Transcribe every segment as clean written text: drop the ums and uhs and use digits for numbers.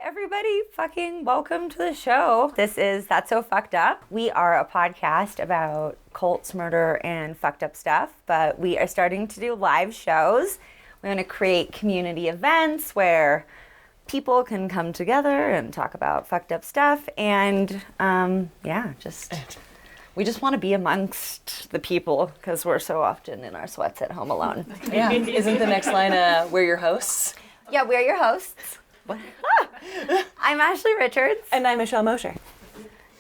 everybody, fucking welcome to the show. This is That's So Fucked Up. We are a podcast about cults, murder, and fucked up stuff, but we are starting to do live shows. We're going to create community events where people can come together and talk about fucked up stuff, and we just want to be amongst the people because we're so often in our sweats at home alone. Yeah, isn't the next line, we're your hosts? Yeah, we're your hosts. I'm Ashley Richards. And I'm Michelle Mosher.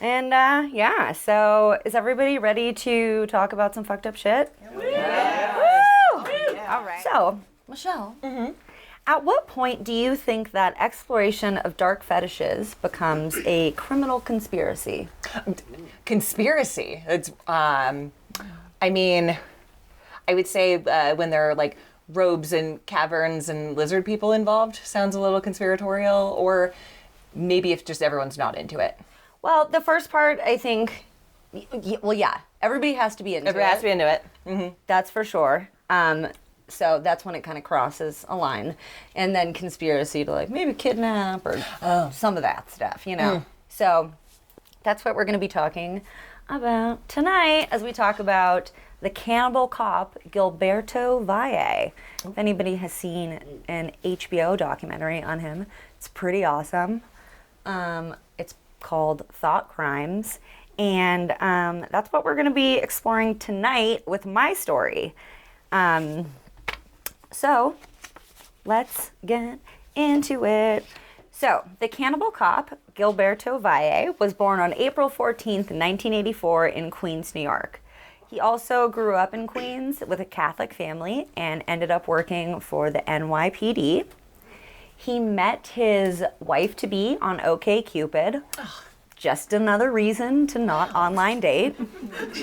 And so is everybody ready to talk about some fucked up shit? Yeah. Woo! Yeah. All right. So, Michelle, at what point do you think that exploration of dark fetishes becomes a criminal conspiracy? Conspiracy. It's, I would say when there are like robes and caverns and lizard people involved, sounds a little conspiratorial, or maybe if just everyone's not into it. Well, the first part, I think, everybody has to be into it. Everybody has to be into it. Mm-hmm. That's for sure. So that's when it kind of crosses a line. And then conspiracy to like maybe kidnap or some of that stuff, you know. So that's what we're going to be talking about tonight as we talk about the Cannibal Cop, Gilberto Valle. If anybody has seen an HBO documentary on him, it's pretty awesome. It's called Thought Crimes. And that's what we're going to be exploring tonight with my story. So let's get into it. So the Cannibal Cop, Gilberto Valle, was born on April 14th, 1984 in Queens, New York. He also grew up in Queens with a Catholic family and ended up working for the NYPD. He met his wife-to-be on OkCupid. Just another reason to not online date.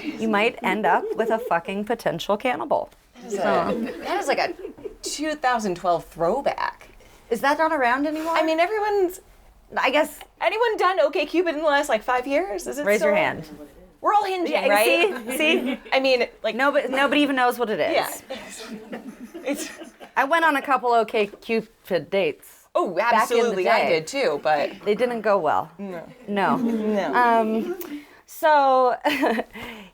You might end up with a fucking potential cannibal. That is like a 2012 throwback. Is that not around anymore? I mean, anyone done OkCupid in the last like 5 years? Is it Raise your hand. We're all hinging, right? See? I mean, like nobody even knows what it is. Yeah. I went on a couple OkCupid dates. Oh, absolutely, I did too, but they didn't go well. No. So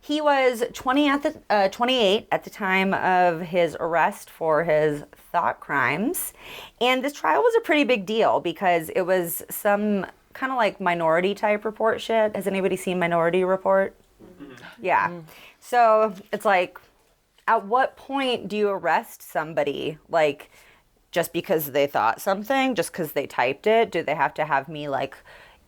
he was 28 at the time of his arrest for his thought crimes, and this trial was a pretty big deal because it was some kind of like Minority type report shit. Has anybody seen Minority Report? Yeah. So it's like, at what point do you arrest somebody? Like, just because they thought something, just because they typed it? Do they have to have me like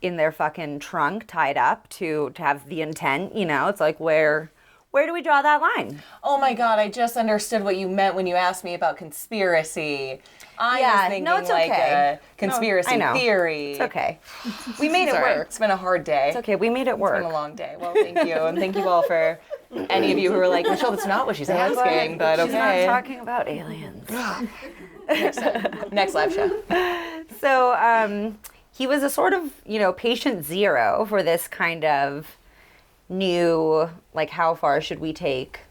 in their fucking trunk tied up to have the intent? You know, it's like, where do we draw that line? Oh my God, I just understood what you meant when you asked me about conspiracy. I was thinking like a conspiracy theory. It's okay. We made it work. It's been a hard day. It's okay, we made it work. It's been a long day. Well, thank you. And thank you all for any of you who were like, Michelle, that's not what she's asking, but okay. She's not talking about aliens. Next live show. So he was a sort of, patient zero for this kind of new, like, how far should we take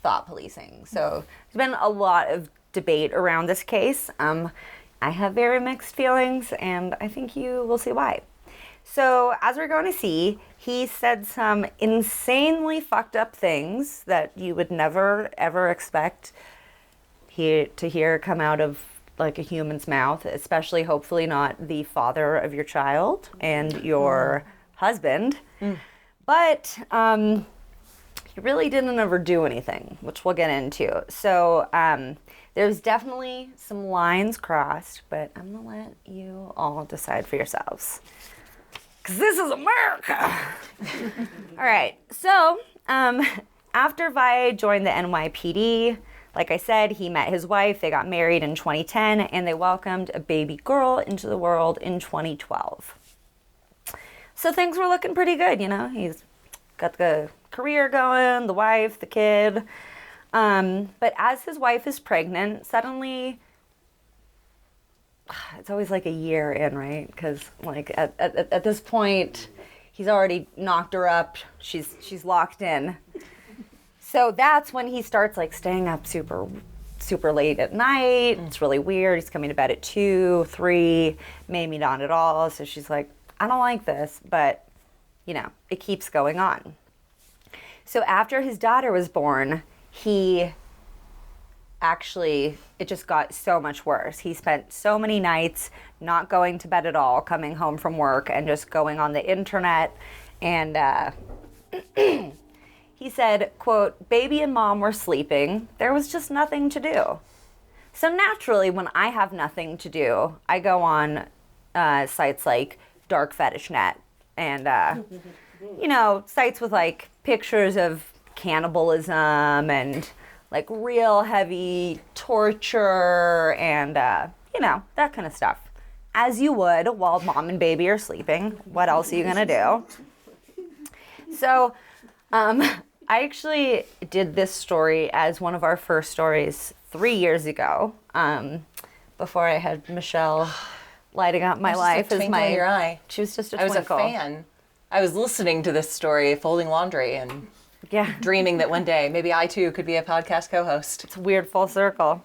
thought policing? So there's been a lot of debate around this case. I have very mixed feelings, and I think you will see why. So as we're going to see, he said some insanely fucked up things that you would never, ever expect to hear come out of like a human's mouth, especially hopefully not the father of your child and your husband. But he really didn't ever do anything, which we'll get into. So there's definitely some lines crossed, but I'm gonna let you all decide for yourselves, because this is America. All right, so after Valle joined the NYPD, like I said, he met his wife, they got married in 2010, and they welcomed a baby girl into the world in 2012. So things were looking pretty good, he's got the career going, the wife, the kid. But as his wife is pregnant, suddenly, it's always like a year in, right? Because like at this point, he's already knocked her up. She's locked in. So that's when he starts like staying up super super late at night. It's really weird. He's coming to bed at 2, 3, maybe not at all. So she's like, I don't like this, but, you know, it keeps going on. So after his daughter was born, it just got so much worse. He spent so many nights not going to bed at all, coming home from work and just going on the internet. And he said, quote, baby and mom were sleeping. There was just nothing to do. So naturally, when I have nothing to do, I go on sites like Dark Fetish Net and, you know, sites with like pictures of cannibalism and like real heavy torture and, you know, that kind of stuff. As you would while mom and baby are sleeping. What else are you going to do? So I actually did this story as one of our first stories 3 years ago, before I had Michelle lighting up my life as my... your eye. She was just a twinkle. twinkle. I was a fan. I was listening to this story, folding laundry, and dreaming that one day maybe I too could be a podcast co-host. It's a weird full circle.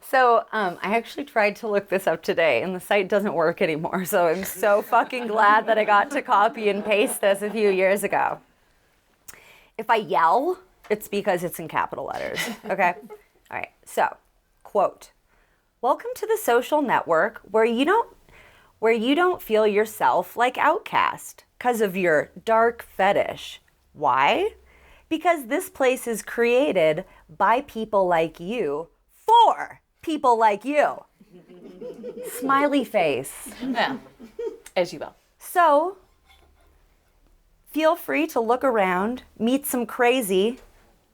So I actually tried to look this up today, and the site doesn't work anymore. So I'm so fucking glad that I got to copy and paste this a few years ago. If I yell, it's because it's in capital letters. Okay? All right. So, quote, welcome to the social network where you don't feel yourself like outcast because of your dark fetish. Why? Because this place is created by people like you for people like you. Smiley face. Yeah, as you will. So, feel free to look around, meet some crazy,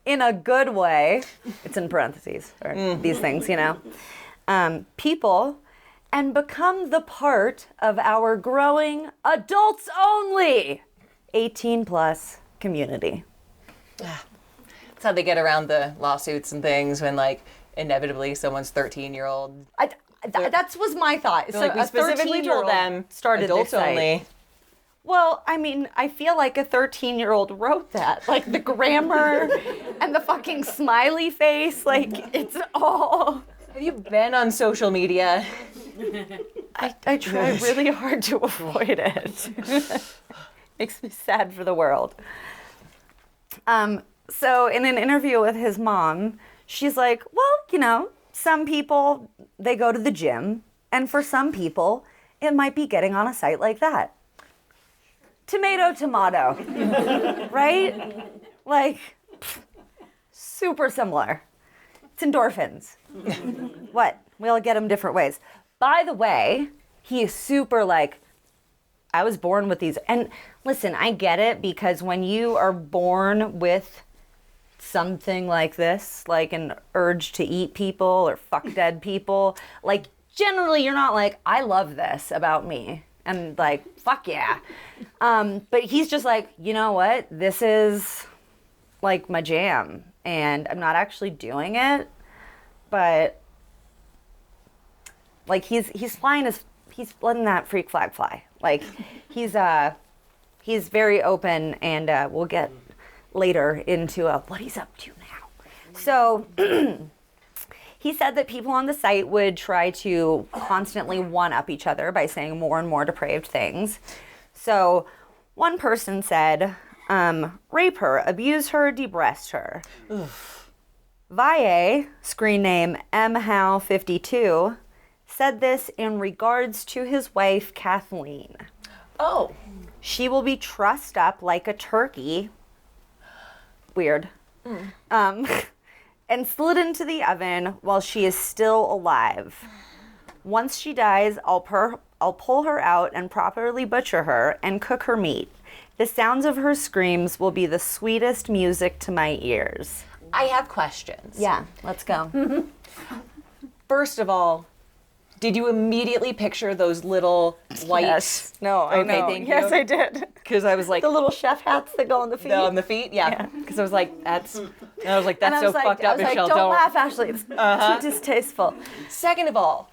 in a good way, it's in parentheses, or these things, you know, people, and become the part of our growing adults only 18 plus community. That's how they get around the lawsuits and things when, like, inevitably someone's 13-year-old. That was my thought. So like, we specifically told them started adults this site. only. Well, I mean, I feel like a 13-year-old wrote that. Like, the grammar and the fucking smiley face, like, it's all... Have you been on social media? I try really hard to avoid it. Makes me sad for the world. So in an interview with his mom, she's like, well, you know, some people, they go to the gym, and for some people, it might be getting on a site like that. Tomato, tomato, right? Like, super similar. It's endorphins. What? We all get them different ways. By the way, he is super like, I was born with these. And listen, I get it, because when you are born with something like this, like an urge to eat people or fuck dead people, like generally you're not like, I love this about me. And like, fuck yeah. But he's just like, you know what? This is like my jam. And I'm not actually doing it. But like he's letting that freak flag fly. Like he's very open, and we'll get later into what he's up to now. So he said that people on the site would try to constantly one-up each other by saying more and more depraved things. So one person said, rape her, abuse her, debreast her. Valle, screen name mhow52, said this in regards to his wife, Kathleen. Oh. She will be trussed up like a turkey. Weird. And slid into the oven while she is still alive. Once she dies, I'll pull her out and properly butcher her and cook her meat. The sounds of her screams will be the sweetest music to my ears. I have questions. Yeah, let's go. First of all, did you immediately picture those little white... Yes. No, I okay, know. thank Yes, you. I did. Because I was like... The little chef hats that go on the feet. On the feet? Yeah. Because I was like, that's so fucked up, I was Michelle. like, don't laugh, Ashley. It's too distasteful. Second of all,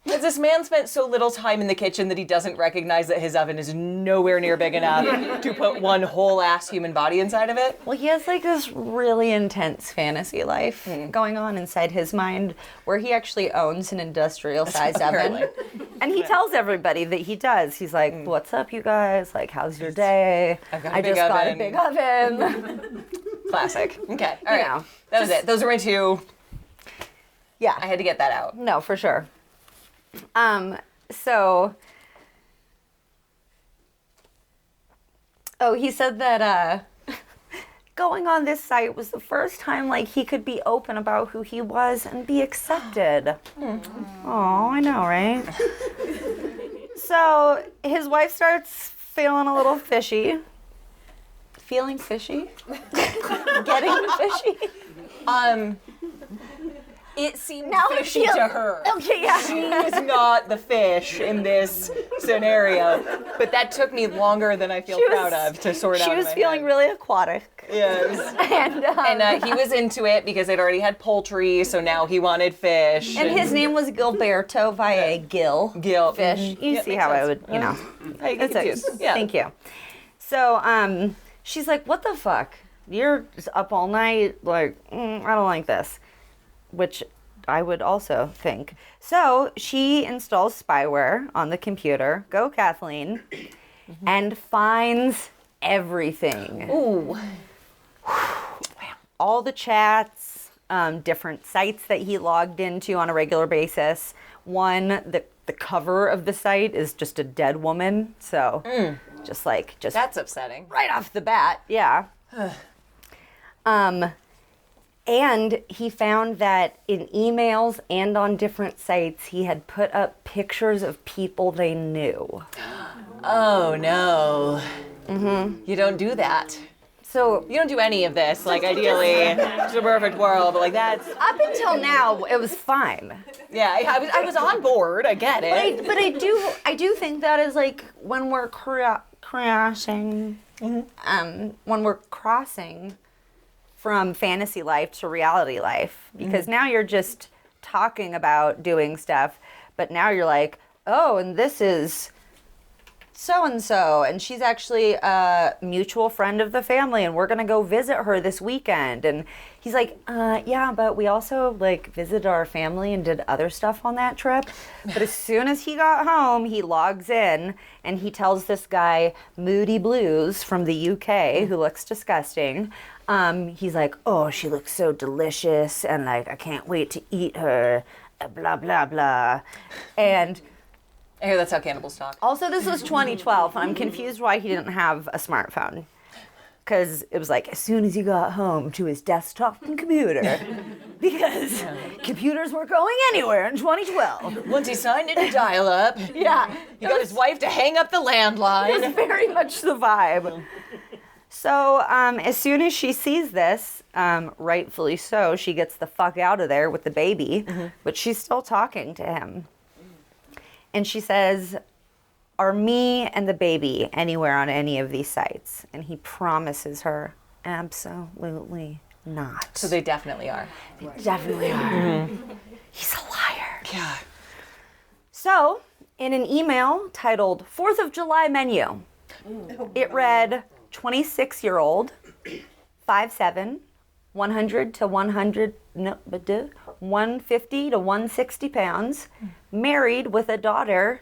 Has this man spent so little time in the kitchen that he doesn't recognize that his oven is nowhere near big enough to put one whole ass human body inside of it? Well, he has like this really intense fantasy life going on inside his mind where he actually owns an industrial-sized oven. And he tells everybody that he does. He's like, what's up, you guys? Like, how's your day? I just got a big oven. Classic. Okay, all right. know, that was it. Those are my two. Yeah. I had to get that out. No, for sure. So, he said that, going on this site was the first time, like, he could be open about who he was and be accepted. Oh, I know, right? So, his wife starts feeling a little fishy. Feeling fishy? Getting fishy? It seemed Now I fishy feel- to her. Okay, yeah. She is not the fish in this scenario, but that took me longer than I feel proud of to sort out. She in was my feeling head. really aquatic. Yes. And He was into it because they'd already had poultry, so now he wanted fish. And his name was Gilberto, Valle, Gil. Fish. You see how I would, I get confused. Yeah. Thank you. So, she's like, what the fuck? You're just up all night? Like, I don't like this. Which I would also think. So, she installs spyware on the computer, go Kathleen, and finds everything. Ooh. All the chats, different sites that he logged into on a regular basis. One, the cover of the site is just a dead woman. So, just That's upsetting. right off the bat, yeah. And he found that in emails and on different sites, he had put up pictures of people they knew. Oh, no. You don't do that. So You don't do any of this, like, ideally. It's a perfect world, but, like, that's... up until now, it was fine. Yeah, I was on board. I get it. But I do think that is like when we're crossing, when we're crossing from fantasy life to reality life, because now you're just talking about doing stuff, but now you're like, oh, and this is so-and-so, and she's actually a mutual friend of the family, and we're gonna go visit her this weekend. And he's like, yeah, but we also like visited our family and did other stuff on that trip. But as soon as he got home, he logs in and he tells this guy, Moody Blues from the UK, who looks disgusting, he's like, oh, she looks so delicious, and like, I can't wait to eat her, blah, blah, blah. And I hear that's how cannibals talk. also, this was 2012, and I'm confused why he didn't have a smartphone. Because it was like, as soon as he got home to his desktop and computer, because computers weren't going anywhere in 2012. Once he signed into dial-up, Yeah. he got his wife to hang up the It landline. was very much the vibe. So, as soon as she sees this, rightfully so, she gets the fuck out of there with the baby, but she's still talking to him. And she says, are me and the baby anywhere on any of these sites? And he promises her, absolutely not. So they definitely are. They definitely are. He's a liar. Yeah. So, in an email titled 4th of July menu, it read, 26-year-old, 5'7", 100 to 150 to 160 pounds, married with a daughter,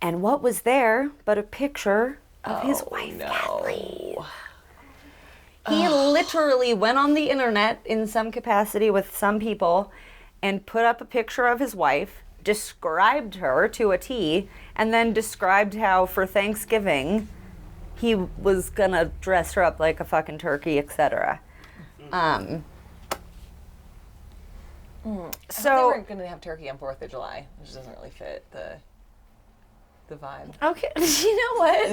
and what was there but a picture of his wife, Kathleen. He literally went on the internet in some capacity with some people and put up a picture of his wife, described her to a T, and then described how for Thanksgiving he was gonna dress her up like a fucking turkey, etc. So they weren't going to have turkey on 4th of July, which doesn't really fit the vibe. Okay, you know what?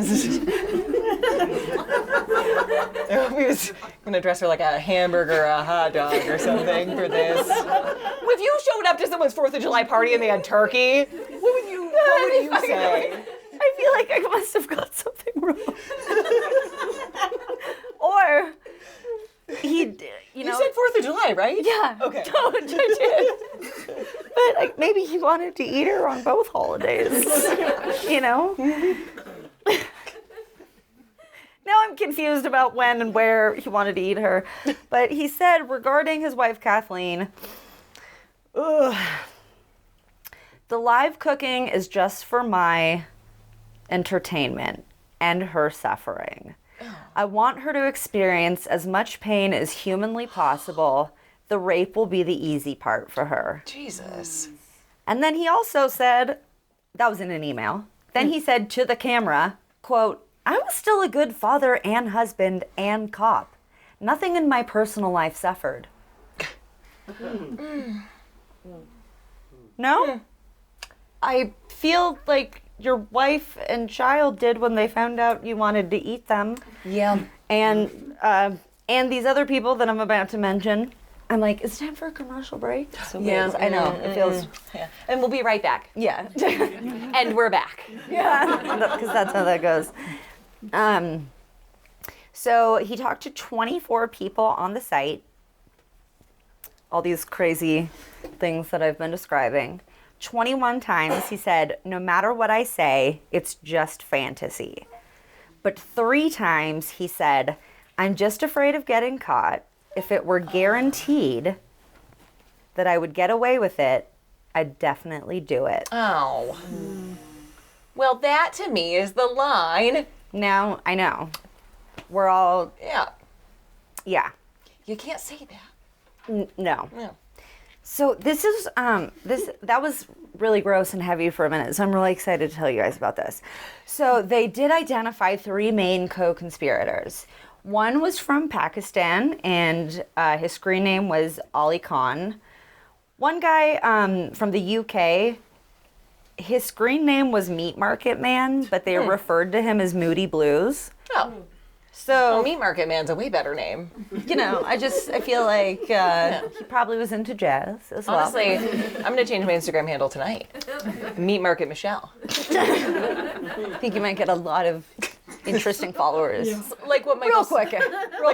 He was going to dress her like a hamburger or a hot dog or something for this. If you showed up to someone's 4th of July party and they had turkey, what would you say? I feel like I must have got something wrong. Or he, You said 4th of July, right? yeah. Okay. No, I did. But like, maybe he wanted to eat her on both holidays. You know? Now I'm confused about when and where he wanted to eat her. But he said regarding his wife, Kathleen, ugh, the live cooking is just for my entertainment and her suffering. I want her to experience as much pain as humanly possible. The rape will be the easy part for her. Jesus. And then he also said, that was in an email, then he said to the camera, quote, I was still a good father and husband and cop. Nothing in my personal life suffered. No? I feel like your wife and child did when they found out you wanted to eat them. Yeah. And these other people that I'm about to mention, I'm like, it's time for a commercial break. So Yeah. I know, it feels... Yeah. And we'll be right back. Yeah. And we're back. Yeah, because that's how that goes. So he talked to 24 people on the site. All these crazy things that I've been describing. 21 times he said, no matter what I say, it's just fantasy. But 3 times he said, I'm just afraid of getting caught. If it were guaranteed that I would get away with it, I'd definitely do it. Oh. Well, that to me is the line. Now, I know. We're all, yeah. You can't say that. No. No. So this is, that was really gross and heavy for a minute, so I'm really excited to tell you guys about this. So they did identify 3 main co-conspirators. One was from Pakistan, and his screen name was Ali Khan. One guy from the UK, his screen name was Meat Market Man, but they referred to him as Moody Blues. Oh. So, Well, Meat Market Man's a way better name. you know, I feel like he probably was into jazz as well. Honestly, I'm going to change my Instagram handle tonight. Meat Market Michelle. I think you might get a lot of interesting followers. Like what Michael, Real quick.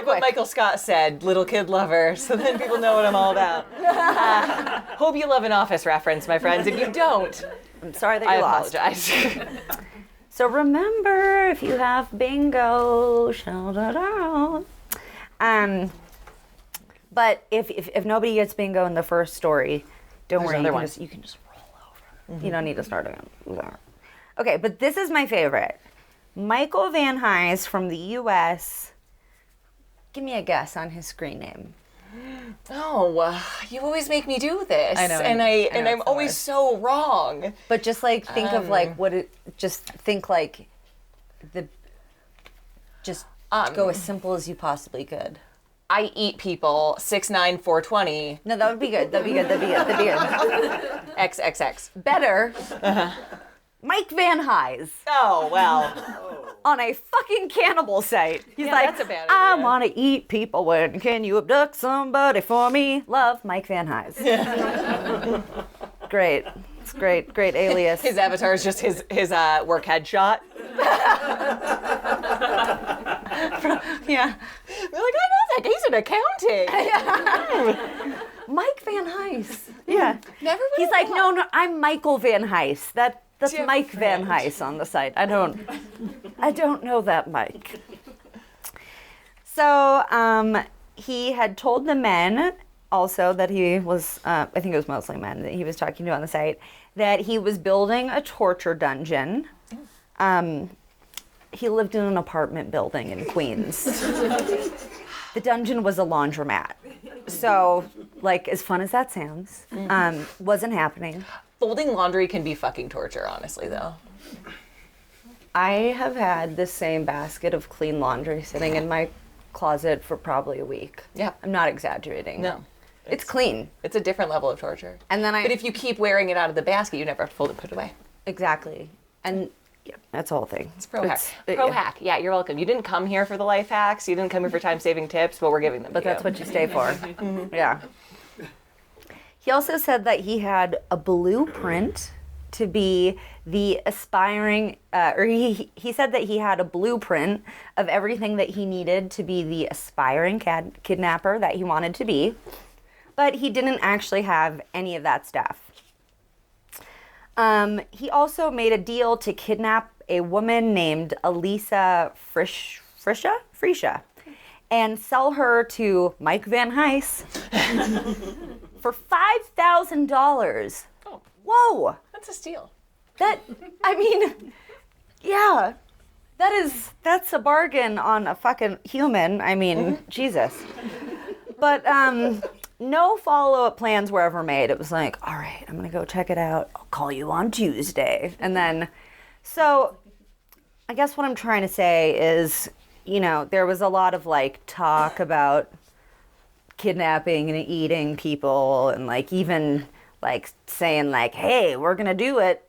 what Michael Scott said, little kid lover, so then people know what I'm all about. Hope you love an Office reference, my friends. If you don't, I'm sorry that I you lost. apologize. So remember, if you have bingo, shout it out. But if nobody gets bingo in the first story, don't worry, you can just roll over. Mm-hmm. You don't need to start again. Okay, but this is my favorite. Michael Van Hise from the U.S. Give me a guess on his screen name. Oh, you always make me do this. I know, and I'm always so wrong. But just like think of like what it. Just think like the. Just go as simple as you possibly could. I eat people 6'9", 420. No, that would be good. That'd be good. XXX. Better. Mike Van Hise. Oh, well. On a fucking cannibal site. He's Yeah, like, that's a bad I idea. want to eat people. When can you abduct somebody for me? Love, Mike Van Hise. Great. It's great. Great alias. His avatar is just his work headshot. Yeah. We're like, I know that. He's in accounting. Mike Van Hise. Yeah. Never would He's have like, no, I'm Michael Van Hise. That's Different. Mike Van Hise on the site. I don't know that Mike. So he had told the men also that he was, I think it was mostly men that he was talking to on the site, that he was building a torture dungeon. He lived in an apartment building in Queens. The dungeon was a laundromat. So, like, as fun as that sounds, wasn't happening. Folding laundry can be fucking torture, honestly, though. I have had the same basket of clean laundry sitting in my closet for probably a week. Yeah. I'm not exaggerating. No. It's clean. It's a different level of torture. And then But if you keep wearing it out of the basket, you never have to fold it, put it away. Exactly. And yeah, that's the whole thing. It's pro hack. Pro hack. Yeah, you're welcome. You didn't come here for the life hacks. You didn't come here for time-saving tips, but we're giving them But to you. that's what you stay for. Yeah. He also said that he had a blueprint to be the aspiring, or he said that he had a blueprint of everything that he needed to be the aspiring kidnapper that he wanted to be, but he didn't actually have any of that stuff. He also made a deal to kidnap a woman named Elisa Frisha, and sell her to Mike Van Heis for $5,000. Oh. Whoa! That's a steal. Yeah. That's a bargain on a fucking human. I mean, Jesus. But no follow-up plans were ever made. It was like, all right, I'm gonna go check it out. I'll call you on Tuesday. And then, so I guess what I'm trying to say is, there was a lot of like talk about kidnapping and eating people and like even like saying like, hey, we're gonna do it.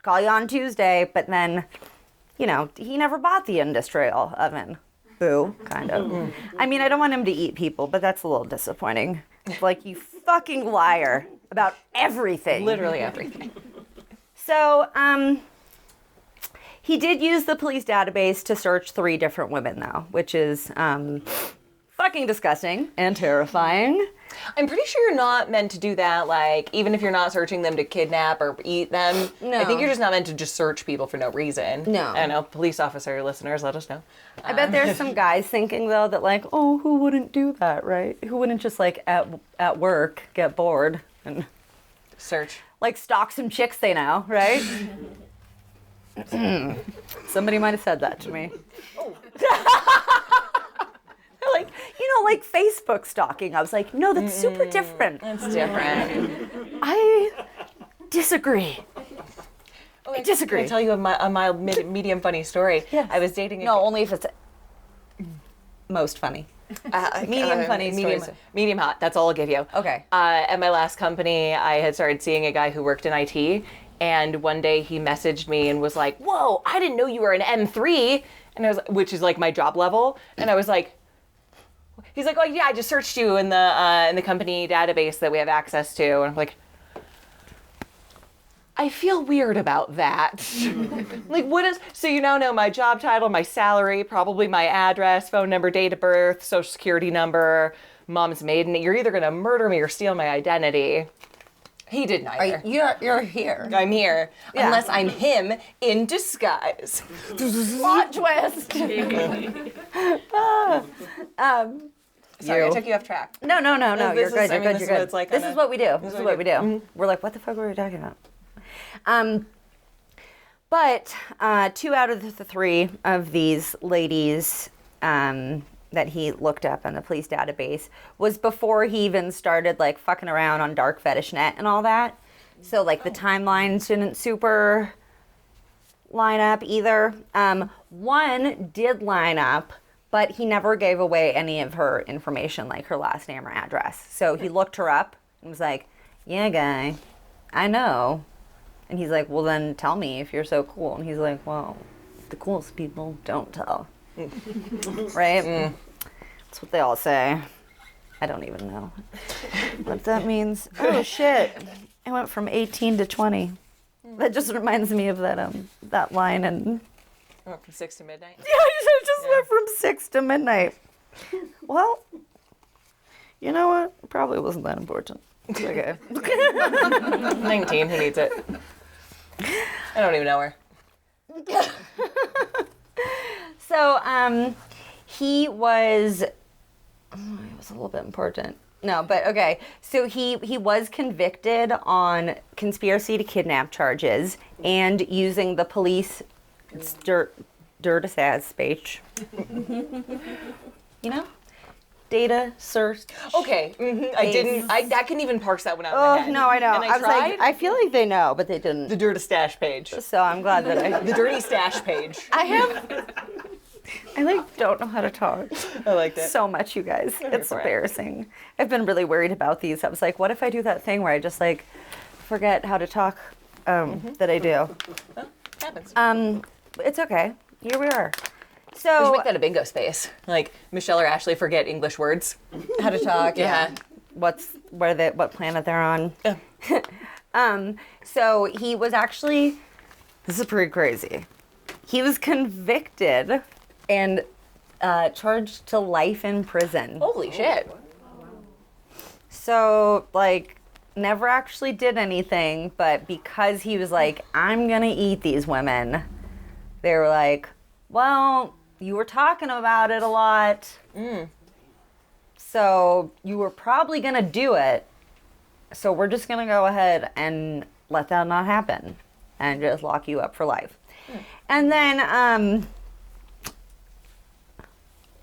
Call you on Tuesday. But then, he never bought the industrial oven. Boo, kind of. I mean, I don't want him to eat people, but that's a little disappointing. Like, you fucking liar about everything. Literally everything. So, he did use the police database to search 3 different women, though, which is fucking disgusting and terrifying. I'm pretty sure you're not meant to do that, like, even if you're not searching them to kidnap or eat them. No. I think you're just not meant to just search people for no reason. No. I know, police officer listeners, let us know. I bet there's some guys thinking, though, that like, oh, who wouldn't do that, right? Who wouldn't just, like, at work get bored and Search. like stalk some chicks they know, right? Somebody might have said that to me. Oh. Like Facebook stalking. I was like, no, that's super different. That's different. I disagree. Oh, I disagree. Can I tell you a mild, medium funny story? Yes. I was dating a No, only if it's most funny. Medium funny stories. Medium hot. That's all I'll give you. Okay. At my last company, I had started seeing a guy who worked in IT, and one day he messaged me and was like, "Whoa, I didn't know you were an M3," and I was, which is like my job level, and I was like, he's like, "Oh yeah, I just searched you in the company database that we have access to," and I'm like, I feel weird about that. Like, so you now know my job title, my salary, probably my address, phone number, date of birth, social security number, mom's maiden. You're either gonna murder me or steal my identity. He did neither. You're here. I'm here. Yeah. Unless I'm him in disguise. Plot twist. Sorry, I took you off track. No. You're good. You're good. This is You're what good. it's like This on is a- what we do. This is what we do. Mm-hmm. We're like, what the fuck were we talking about? But 2 out of the 3 of these ladies that he looked up in the police database was before he even started like fucking around on dark fetish net and all that. So like the timelines didn't super line up either. One did line up, but he never gave away any of her information, like her last name or address. So he looked her up and was like, yeah, guy, I know. And he's like, well, then tell me if you're so cool. And he's like, well, the coolest people don't tell. Right? That's what they all say. I don't even know what that means. Oh, shit. I went from 18 to 20. That just reminds me of that line. And I went from 6 to midnight. yeah, I just went from 6 to midnight. Well, you know what? It probably wasn't that important. It's okay. 19, who needs it? I don't even know her. So, he was a little bit important. No, but okay. So he was convicted on conspiracy to kidnap charges and using the police dirty speech. You know? Data search. Okay, I didn't. That couldn't even parse that one out in my Oh, head. no, I know. And I was tried. like, I feel like they know, but they didn't. The dirty stash page. So I'm glad that The dirty stash page. I like don't know how to talk I liked it. so much, you guys. It's for it. embarrassing. I've been really worried about these. I was like, what if I do that thing where I just like forget how to talk that I do? Happens. It's okay. Here we are. We should So make that a bingo space. Like Michelle or Ashley forget English words. how to talk? Yeah. What planet they're on? Yeah. So he was actually. This is pretty crazy. He was convicted and charged to life in prison. Holy shit. So, like, never actually did anything, but because he was like, I'm gonna eat these women, they were like, well, you were talking about it a lot. So you were probably gonna do it. So we're just gonna go ahead and let that not happen and just lock you up for life. And then,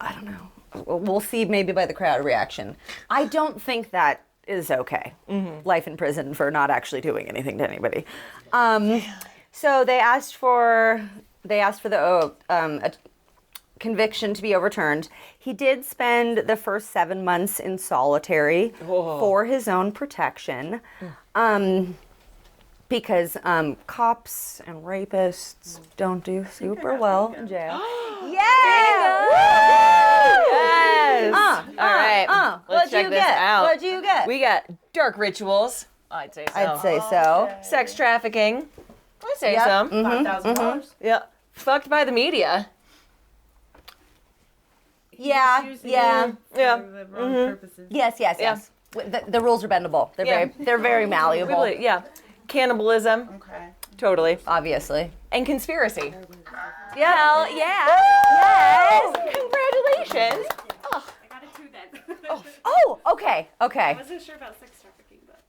I don't know. We'll see maybe by the crowd reaction. I don't think that is okay. Life in prison for not actually doing anything to anybody. So they asked for the a conviction to be overturned. He did spend the first 7 months in solitary for his own protection. Because cops and rapists don't do super well in jail. Yeah! Yes! All right. Let's check this out. What'd you get? We got dark rituals. I'd say so. I'd say so. Sex trafficking. I'd say Yep. so. $5,000. Yeah. Fucked by the media. Yeah, yeah. Yeah. For the wrong purposes. Yes. The rules are bendable. They're very malleable. Really, yeah. Cannibalism. Okay. Totally. Obviously. And conspiracy. Yeah. Hell yeah. Yes. Congratulations. I got a 2 then. Oh, okay. I wasn't sure about sex trafficking, but.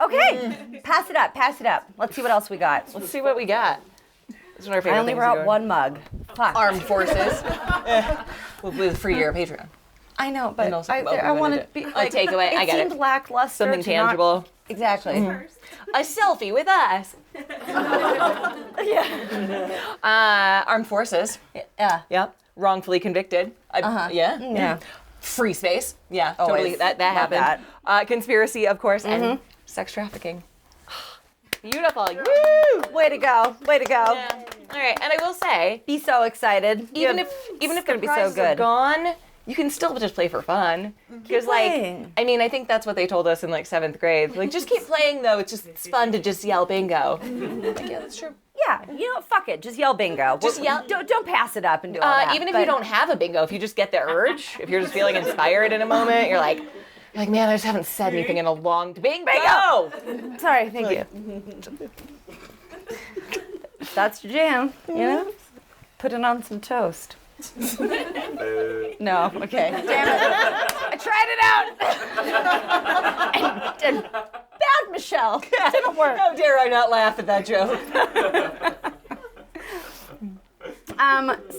Okay. Pass it up. Let's see what else we got. Let's see what we got. This is one of our favorite I only things brought to do. one mug. Fuck. Armed forces. With free year Patreon. I know, but And also- I well, we want wanted to be a like, takeaway. I get it. seemed lackluster. Something to not- tangible. Exactly. First. A selfie with us. Armed forces. Yeah. Yep. Wrongfully convicted. Yeah. Free space. Yeah. Totally. Always. That Love happened. that. Conspiracy, of course, and sex trafficking. Beautiful. Woo! Way to go. Yeah. All right. And I will say, Be so excited. even if gonna the be so prizes are good. gone, you can still just play for fun. Because, like, playing. I mean, I think that's what they told us in, like, 7th grade. Like, just keep playing, though. It's fun to just yell bingo. Like, yeah, that's true. Yeah, you know, fuck it. Just yell bingo. Just yell- Don't pass it up and do all that. Even if but- you don't have a bingo, if you just get the urge, if you're just feeling inspired in a moment, you're like, man, I just haven't said anything in a long bingo. Sorry, thank you. That's your jam, you know? Put it on some toast. No, okay. Damn it. I tried it out. and bad Michelle. Didn't work. How dare I not laugh at that joke?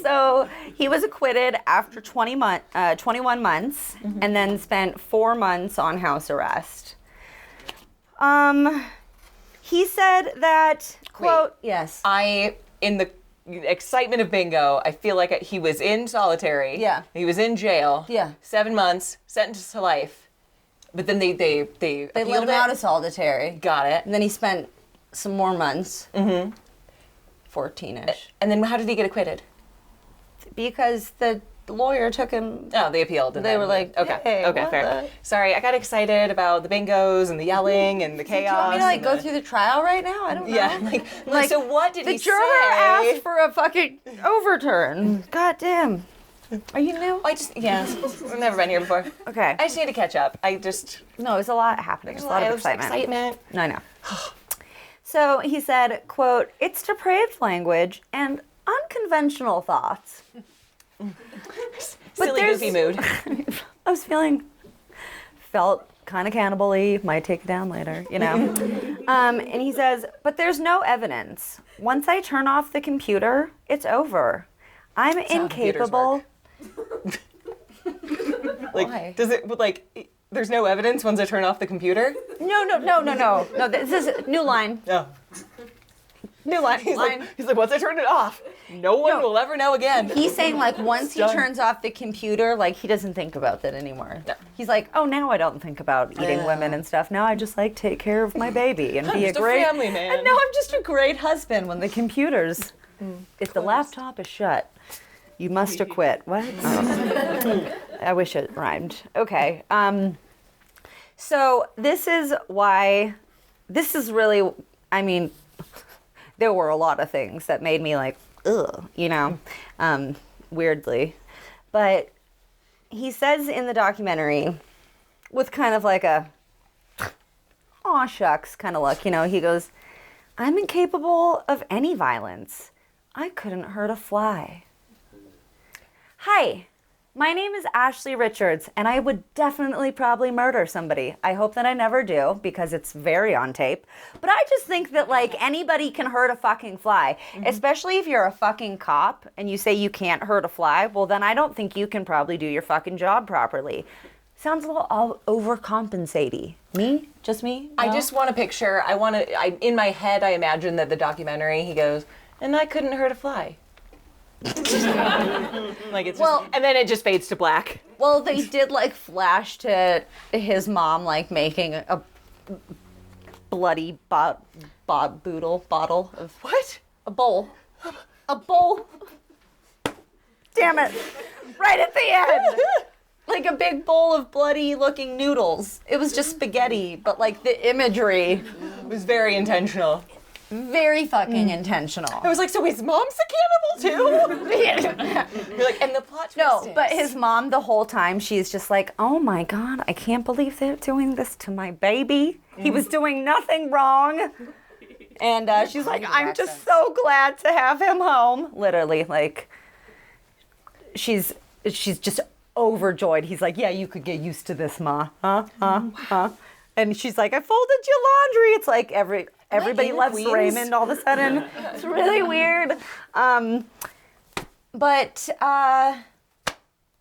So he was acquitted after 21 months and then spent 4 months on house arrest. He said that, quote, yes. In the excitement of bingo, I feel like he was in solitary. Yeah. He was in jail. Yeah. 7 months, sentenced to life. But then they They let appealed him out of solitary. Got it. And then he spent some more months. 14-ish. And then how did he get acquitted? Because the lawyer took him. Oh, they appealed. And They then- were like, okay, hey, okay, what fair. the- Sorry, I got excited about the bingos and the yelling and the chaos. Do you want me to like and go the- through the trial right now? I don't know. Yeah, like, so what did The he juror say? asked for a fucking overturn. God damn. Are you new? I've never been here before. Okay. I just need to catch up. No, there's a lot happening. There's a lot of excitement. I know. So he said, quote, it's depraved language and unconventional thoughts. Silly, there's- goofy mood. I was felt kind of cannibal-y, might take it down later, you know. And he says, but there's no evidence. Once I turn off the computer, it's over. I'm how computers incapable. Like, Why? does it, like, there's no evidence once I turn off the computer? No. No, this is a new line. No. New line. He's like, once I turn it off, no one will ever know again. He's saying, like, once he done. turns off the computer, like, he doesn't think about that anymore. No. He's like, oh, now I don't think about eating women and stuff. Now I just, like, take care of my baby and be just a a great family man. And now I'm just a great husband when the computer's, if the laptop is shut, you must acquit. What? I wish it rhymed. Okay. So this is really, I mean, there were a lot of things that made me like, ugh, you know, weirdly. But he says in the documentary, with kind of like a aw shucks kind of look. He goes, I'm incapable of any violence. I couldn't hurt a fly. Hi, my name is Ashley Richards, and I would definitely probably murder somebody. I hope that I never do, because it's very on tape. But I just think that, anybody can hurt a fucking fly, especially if you're a fucking cop and you say you can't hurt a fly. Well, then I don't think you can probably do your fucking job properly. Sounds a little overcompensating. Me? Just me? I No? just want to picture, in my head, I imagine that the documentary, he goes, and I couldn't hurt a fly. It's Well- and then it just fades to black. Well, they did flash to his mom making a bloody bottle of What? a bowl. A bowl. Damn it. Right at the end. A big bowl of bloody looking noodles. It was just spaghetti, but the imagery, It was very intentional. very fucking intentional. I was like, so his mom's a cannibal too? You're like, and the plot twist No, is- but his mom the whole time, she's just like, oh my God, I can't believe they're doing this to my baby. He was doing nothing wrong. And she's like, I'm just so glad to have him home. Literally, she's just overjoyed. He's like, yeah, you could get used to this, Ma. Huh? And she's like, I folded your laundry. It's like everybody in, loves Queens? Raymond all of a sudden. It's really weird. But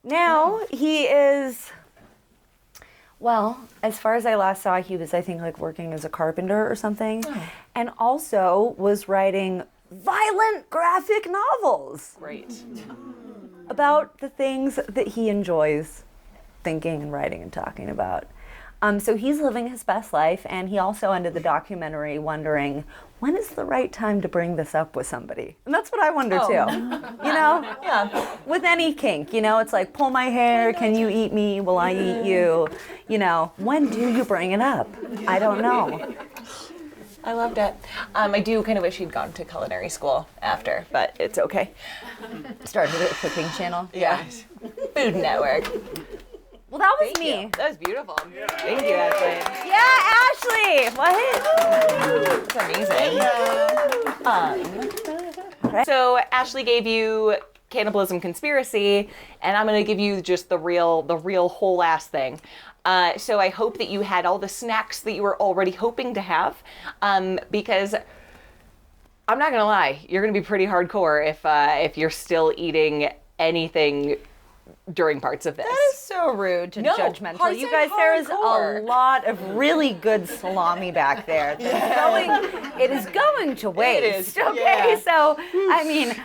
now he is, well, as far as I last saw, he was, I think, working as a carpenter or something. And also was writing violent graphic novels Great. about the things that he enjoys thinking and writing and talking about. So he's living his best life, and he also ended the documentary wondering, when is the right time to bring this up with somebody? And that's what I wonder too. Yeah. With any kink, it's like, pull my hair, can you eat me, will I eat you? When do you bring it up? I don't know. I loved it. I do kind of wish he'd gone to culinary school after, but it's okay. Started a cooking channel. Yeah. Food Network. Well, that was Thank me. you. That was beautiful. Thank you, Ashley. Yeah, Ashley. What? It's amazing. So Ashley gave you Cannibalism Conspiracy, and I'm going to give you just the real whole ass thing. So I hope that you had all the snacks that you were already hoping to have, because I'm not going to lie, you're going to be pretty hardcore if you're still eating anything during parts of this. That is so rude to No, judgmental. I You said guys, there is hardcore. a lot of really good salami back there. It is going to waste. is, Okay, yeah. so I mean,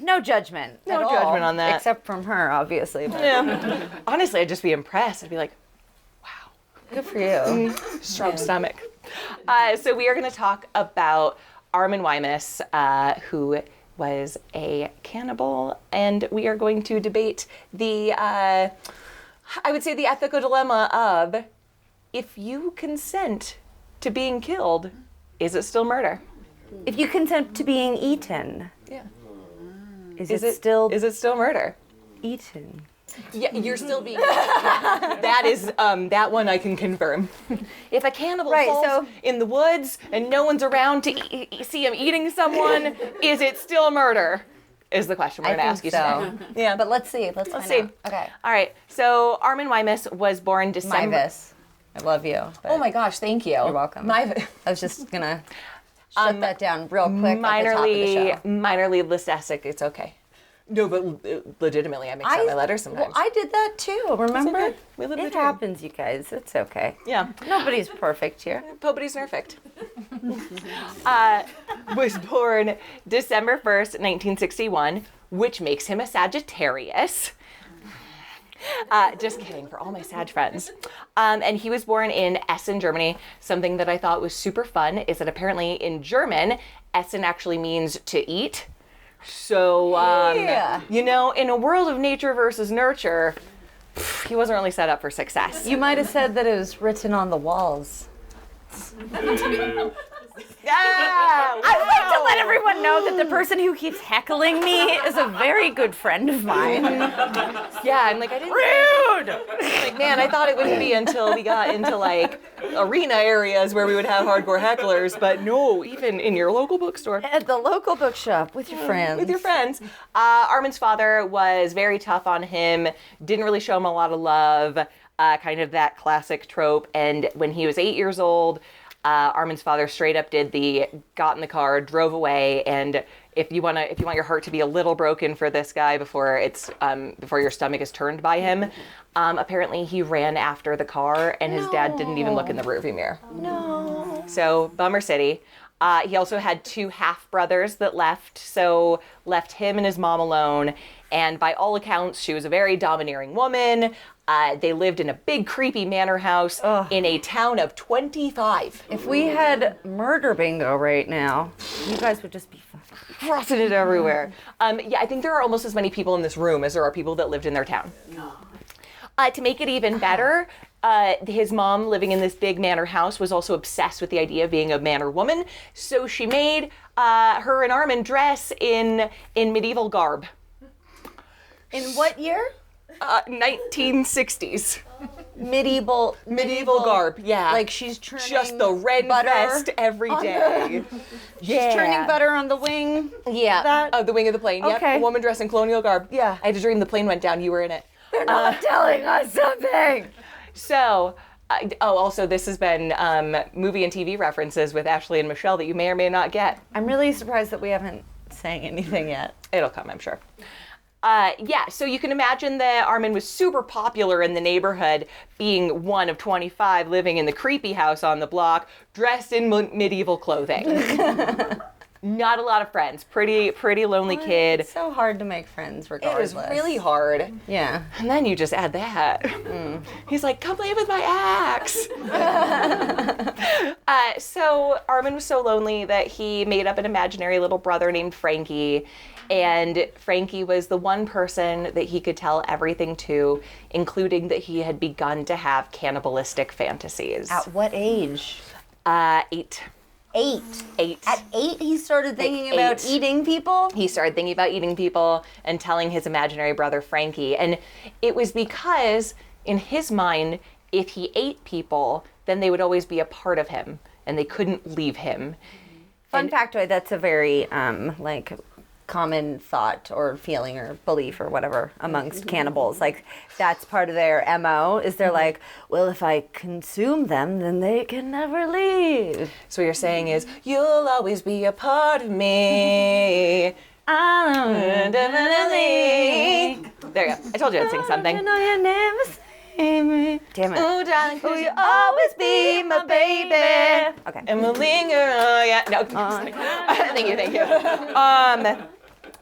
no judgment. No at all, judgment on that. except from her, obviously. But Yeah. Honestly, I'd just be impressed. I'd be like, good for you. strong stomach. So we are going to talk about Armin Meiwes, who was a cannibal, and we are going to debate the, I would say, the ethical dilemma of, if you consent to being killed, is it still murder? If you consent to being eaten, Yeah. is it still murder? eaten? Yeah, you're still being. That is that one I can confirm. If a cannibal Right, falls so- in the woods and no one's around to see him eating someone, is it still murder? Is the question we're I going to ask you think so. today. Yeah, But let's see. Let's find see. out. Okay. All right. So Armin Meiwes was born December. Meiwes. I love you. but Oh my gosh! Thank you. You're welcome. Meiwes. I was just gonna shut that down real quick at the top of the show. Minorly dyslexic. It's okay. No, but legitimately, I mix up my letters sometimes. Well, I did that too. Remember? okay. We live in the It dream. happens, you guys. It's okay. Yeah. Nobody's perfect here. Nobody's perfect. Was born December 1st, 1961, which makes him a Sagittarius. Just kidding, for all my Sag friends. And he was born in Essen, Germany. Something that I thought was super fun is that apparently in German, Essen actually means to eat. So, Yeah. in a world of nature versus nurture, he wasn't really set up for success. You might have said that it was written on the walls. Yeah, I would like to let everyone know that the person who keeps heckling me is a very good friend of mine. Yeah, I'm like, I didn't. Rude! Like, man, I thought it wouldn't be until we got into like arena areas where we would have hardcore hecklers, but no, even in your local bookstore. At the local bookshop with your friends. With your friends. Armin's father was very tough on him, didn't really show him a lot of love, kind of that classic trope. And when he was 8 years old, Armin's father straight up got in the car, drove away, and if you want your heart to be a little broken for this guy before your stomach is turned by him, apparently he ran after the car and his dad didn't even look in the rearview mirror. No. So bummer city. He also had 2 half brothers that left him and his mom alone. And by all accounts, she was a very domineering woman. They lived in a big, creepy manor house in a town of 25. If we had murder bingo right now, you guys would just be fucking Crossing it everywhere. Yeah, I think there are almost as many people in this room as there are people that lived in their town. To make it even better, his mom, living in this big manor house, was also obsessed with the idea of being a manor woman. So she made her and Armin dress in medieval garb. In what year? 1960s. Medieval garb, yeah. Like she's turning Just the red butter vest every day. She's turning butter on the wing. Yeah. The wing of the plane. Yep. Okay. A woman dressed in colonial garb. Yeah. I had a dream the plane went down. You were in it. They're not telling us something. So, also this has been movie and TV references with Ashley and Michelle that you may or may not get. I'm really surprised that we haven't sang anything yet. It'll come, I'm sure. Yeah, so you can imagine that Armin was super popular in the neighborhood, being one of 25 living in the creepy house on the block, dressed in medieval clothing. Not a lot of friends. Pretty lonely kid. It's so hard to make friends regardless. It is really hard. Yeah. And then you just add that. He's like, come play with my axe. So Armin was so lonely that he made up an imaginary little brother named Frankie. And Frankie was the one person that he could tell everything to, including that he had begun to have cannibalistic fantasies. At what age? 8. 8. 8. At 8, he started thinking Eight. about eating people? He started thinking about eating people and telling his imaginary brother Frankie. And it was because, in his mind, if he ate people, then they would always be a part of him and they couldn't leave him. Fun factoid, that's a very, common thought or feeling or belief or whatever amongst cannibals. Like, that's part of their MO, is they're like, well, if I consume them, then they can never leave. So what you're saying is, you'll always be a part of me. Definitely. There you go. I told you I'd sing something. I know you never say me. Damn it. Oh, darling, could you always be my baby. Okay. And we'll linger. Oh, yeah. No. Thank you.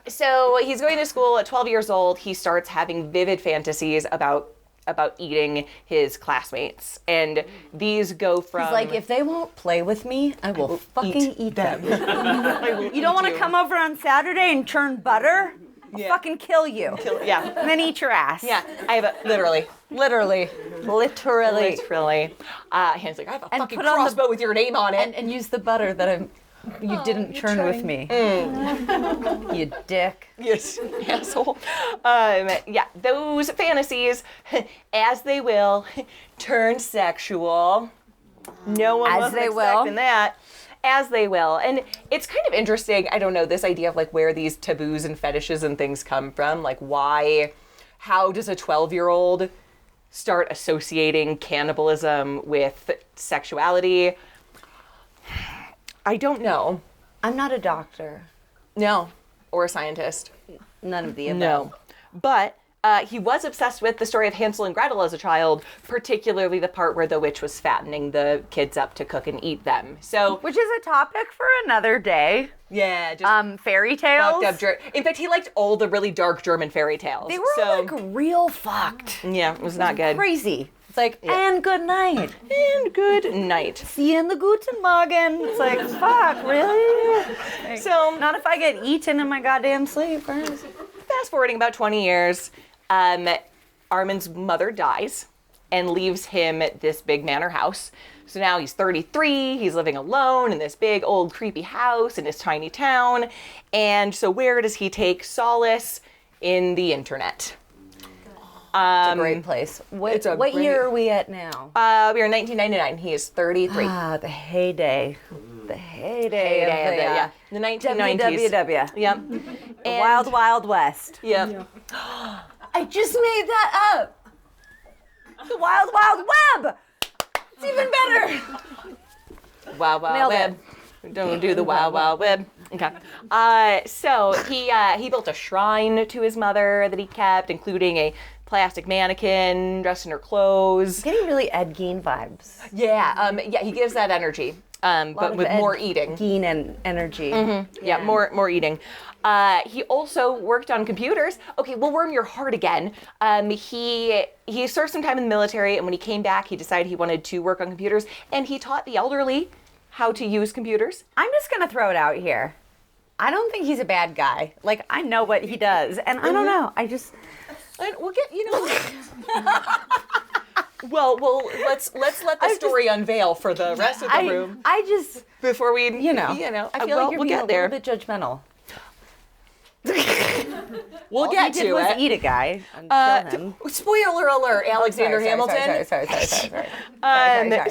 So he's going to school at 12 years old. He starts having vivid fantasies about eating his classmates. And these go from... He's like, if they won't play with me, I will fucking eat them. You don't want to come over on Saturday and churn butter? I'll fucking kill you. Yeah. And then eat your ass. Yeah. I have a... Literally. Hands like, I have a And fucking put on the- crossbow with your name on it. and use the butter that you didn't churn with me. You dick. Yes, asshole. Yeah, those fantasies, as they will, turn sexual. No one was expecting that. As they will. And it's kind of interesting, I don't know, this idea of like where these taboos and fetishes and things come from. Like how does a 12-year-old start associating cannibalism with sexuality? I don't know. I'm not a doctor. No. Or a scientist. None of the above. No. But he was obsessed with the story of Hansel and Gretel as a child, particularly the part where the witch was fattening the kids up to cook and eat them. So, Which is a topic for another day. yeah, just Fairy tales. fucked up. In fact, he liked all the really dark German fairy tales. They were like real fucked. yeah, it was not good. Crazy. It's like, and good night. And good night. See you in the Guten Morgen. It's like, fuck, really? So, Not if I get eaten in my goddamn sleep. Right? fast forwarding about 20 years, Armin's mother dies. and leaves him this big manor house. So now he's 33, he's living alone in this big old creepy house in his tiny town. And so where does he take solace? In the internet. It's a great place. What year are we at now? We are in 1999. He is 33. Ah, the heyday. The heyday of the 1990s. WWW. Yep. The Wild Wild West. Yep. I just made that up. The Wild Wild Web. It's even better. Wild Wild Nailed Web. Don't do the Wild Wild Web. Okay. So he built a shrine to his mother that he kept, including a plastic mannequin dressed in her clothes. Getting really Ed Gein vibes. Yeah. He gives that energy. But with more eating. Gein and energy. Mm-hmm. Yeah, more eating. He also worked on computers. Okay, we'll warm your heart again. He served some time in the military, and when he came back, he decided he wanted to work on computers, and he taught the elderly how to use computers. I'm just gonna throw it out here. I don't think he's a bad guy. Like, I know what he does, and I don't know. And we'll get, Well, let's let the story unveil for the rest of the room. Before we, I feel like you're being get a there. little bit judgmental. We'll All get he did to was it. eat a guy and kill him. Spoiler alert, Alexander Hamilton. Sorry.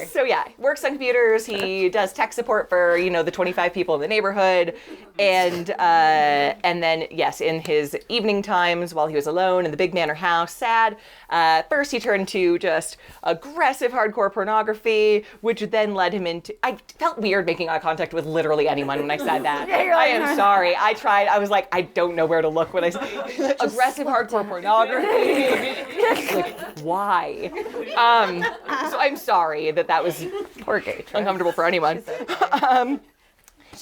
So yeah, works on computers. He does tech support for the 25 people in the neighborhood, and then yes, in his evening times while he was alone in the big manor house, sad. First he turned to just aggressive hardcore pornography, which then led him into. I felt weird making eye contact with literally anyone when I said that. I am sorry. I tried. I was like, I don't know where to look when I said aggressive hardcore pornography. Like, why? So I'm sorry that was uncomfortable for anyone.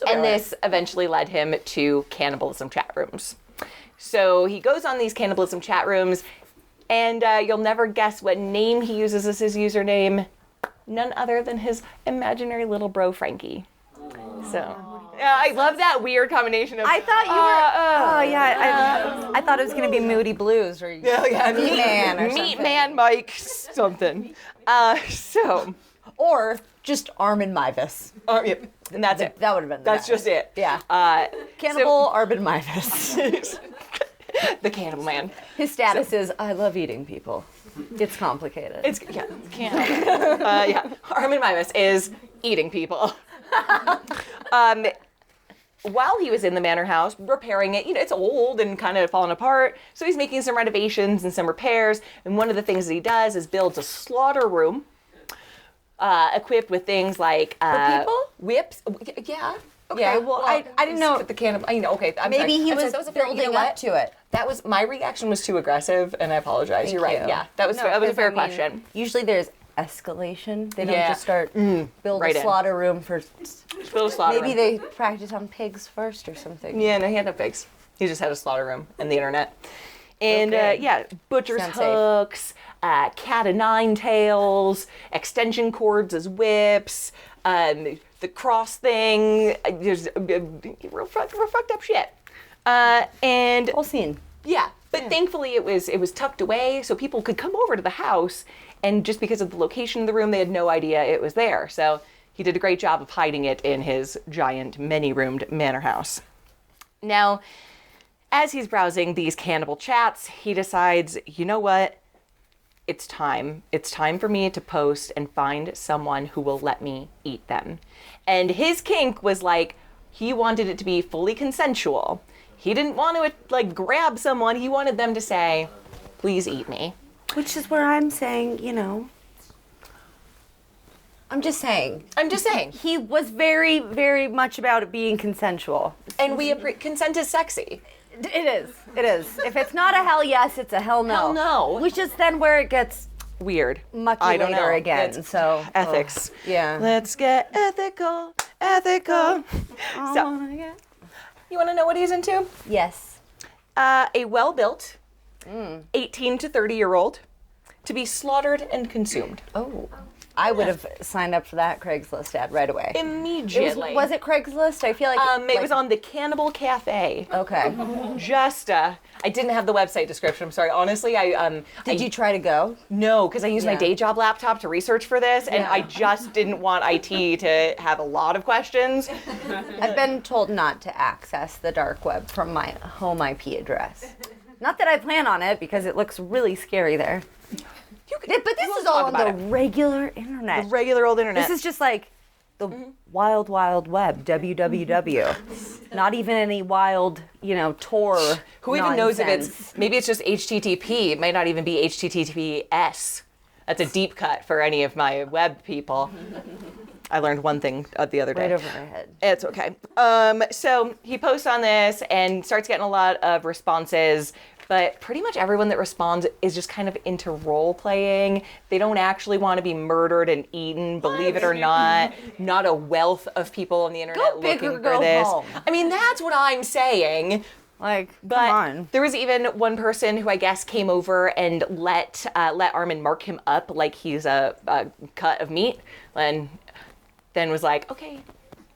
And this eventually led him to cannibalism chat rooms. So he goes on these cannibalism chat rooms, and you'll never guess what name he uses as his username. None other than his imaginary little bro, Frankie. So, yeah, I love that weird combination of. I thought you were. I thought it was gonna be Moody Blues or Meat Man or Meat something. Man Mike something. Or just Armin Meiwes. Yep, and that's it. That would have been. That's just it. Yeah. Cannibal Armin Meiwes. The Cannibal Man. His status is I love eating people. It's complicated. Cannibal. Armin Meiwes is eating people. While he was in the manor house repairing it, it's old and kind of falling apart, so he's making some renovations and some repairs, and one of the things that he does is builds a slaughter room equipped with things like For people? whips. Yeah. Okay. Yeah, well, I didn't know. The cannibal. Okay. I'm Maybe sorry. he I'm sorry, was that was a fair, building you know up what? to it. That was my reaction was too aggressive, and I apologize. You're right. you. Yeah, that was No, that was a 'cause, fair I mean, question. Usually there's escalation. They don't Yeah. just start build right a in. slaughter room for. Build a slaughter Maybe room. they practice on pigs first or something. Yeah, no, he had no pigs. He just had a slaughter room and the internet. And Okay. butcher's Sounds safe. hooks, cat o' nine tails, extension cords as whips, the cross thing. There's real fucked up shit. And Whole scene. yeah, but thankfully it was tucked away so people could come over to the house, and just because of the location of the room, they had no idea it was there. So he did a great job of hiding it in his giant, many-roomed manor house. Now, as he's browsing these cannibal chats, he decides, you know what? It's time. It's time for me to post and find someone who will let me eat them. And his kink was like, he wanted it to be fully consensual. He didn't want to grab someone. He wanted them to say, please eat me. Which is where I'm saying, I'm just saying. He was very, very much about it being consensual. And consent is sexy. It is. It is. If it's not a hell yes, it's a hell no. Hell no. Which is then where it gets Weird. mucky I don't later know. again. It's So ethics. yeah. Let's get ethical. So, you want to know what he's into? Yes. A well-built, 18 to 30-year-old to be slaughtered and consumed. Oh. I would have signed up for that Craigslist ad right away. Immediately. Was it Craigslist? I feel like it was on the Cannibal Cafe. Okay. Just, I didn't have the website description. I'm sorry. Honestly, Did you try to go? No, because I used my Yeah. day job laptop to research for this, and I just didn't want IT to have a lot of questions. I've been told not to access the dark web from my home IP address. Not that I plan on it, because it looks really scary there. But this is all on the regular internet. The regular old internet. This is just like the wild, wild web, www. Not even any wild, Tor. Who even knows if nonsense. maybe it's just HTTP. It might not even be HTTPS. That's a deep cut for any of my web people. I learned one thing the other day. Right over my head. It's okay. So he posts on this and starts getting a lot of responses, but pretty much everyone that responds is just kind of into role playing. They don't actually want to be murdered and eaten, believe it or not. Not a wealth of people on the internet Go big looking or for go this. home. I mean, that's what I'm saying. Like, But come on. there was even one person who I guess came over and let Armin mark him up like he's a cut of meat, and then was like, okay,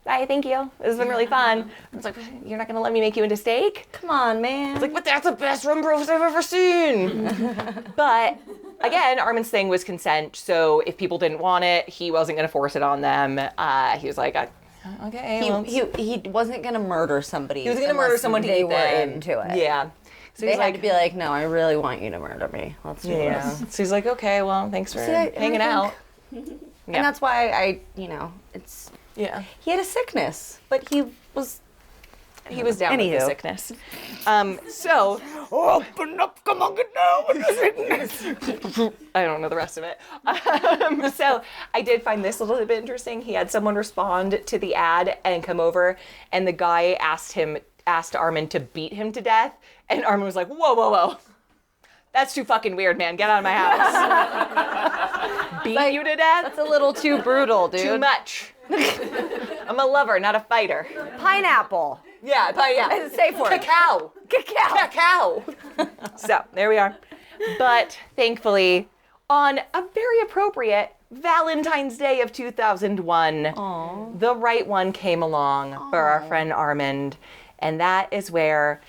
bye, thank you. This has been really fun. I was like, you're not gonna let me make you into steak? Come on, man. It's like, but that's the best rum roast I've ever seen. But again, Armin's thing was consent, so if people didn't want it, he wasn't gonna force it on them. He was like, okay. He wasn't gonna murder somebody. He was gonna murder someone to they eat were them. into it. Yeah. So They he's had like, to be like, no, I really want you to murder me. Let's do yeah. this. So he's like, okay, well, thanks for See, I hanging think- out. And that's why it's Yeah. he had a sickness, but he was down with the Anywho. sickness. So open up, come on, get down with the sickness. I don't know the rest of it. So I did find this a little bit interesting. He had someone respond to the ad and come over, and the guy asked Armin to beat him to death, and Armin was like, whoa, whoa, whoa. That's too fucking weird, man. Get out of my house. Beat you to death? that's a little too brutal, dude. Too much. I'm a lover, not a fighter. Pineapple. Yeah, Safe word. Cacao. Cacao. So there we are. But thankfully, on a very appropriate Valentine's Day of 2001, the right one came along for our friend Armin. And that is where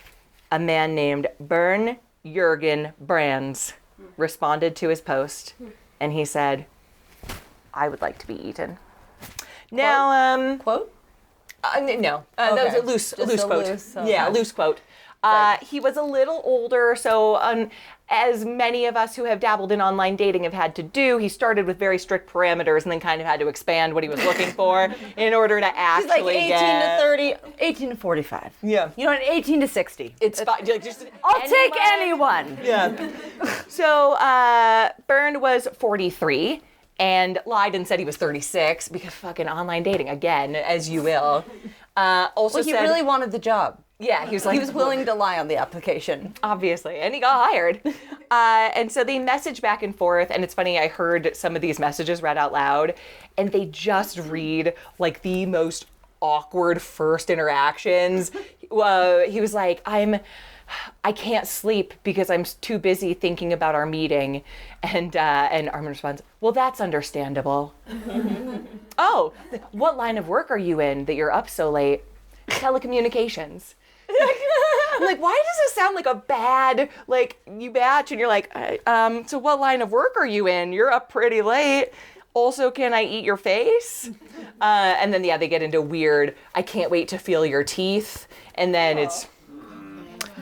a man named Bern Jürgen Brands responded to his post. And he said, I would like to be eaten. Now, Quote? no, that was Okay. a loose Just a quote. loose, Yeah, a okay. loose quote. He was a little older, so as many of us who have dabbled in online dating have had to do, he started with very strict parameters and then kind of had to expand what he was looking for in order to He's actually like 18 get... to 30, 18 to 45. Yeah. You know what? 18 to 60. It's fine. Just I'll take anyone. Yeah. So Bern was 43 and lied and said he was 36 because fucking online dating again, as you will. Also Well, he said, really wanted the job. yeah, he was like, He was willing to lie on the application. obviously, and he got hired. And so they message back and forth, and it's funny, I heard some of these messages read out loud, and they just read like the most awkward first interactions. He was like, I can't sleep because I'm too busy thinking about our meeting. And Armin responds, well, that's understandable. Oh, what line of work are you in that you're up so late? Telecommunications. I'm like, why does this sound like a bad, like, you batch and you're like, so what line of work are you in? You're up pretty late. Also, can I eat your face? And then, yeah, they get into weird, I can't wait to feel your teeth. And then it's,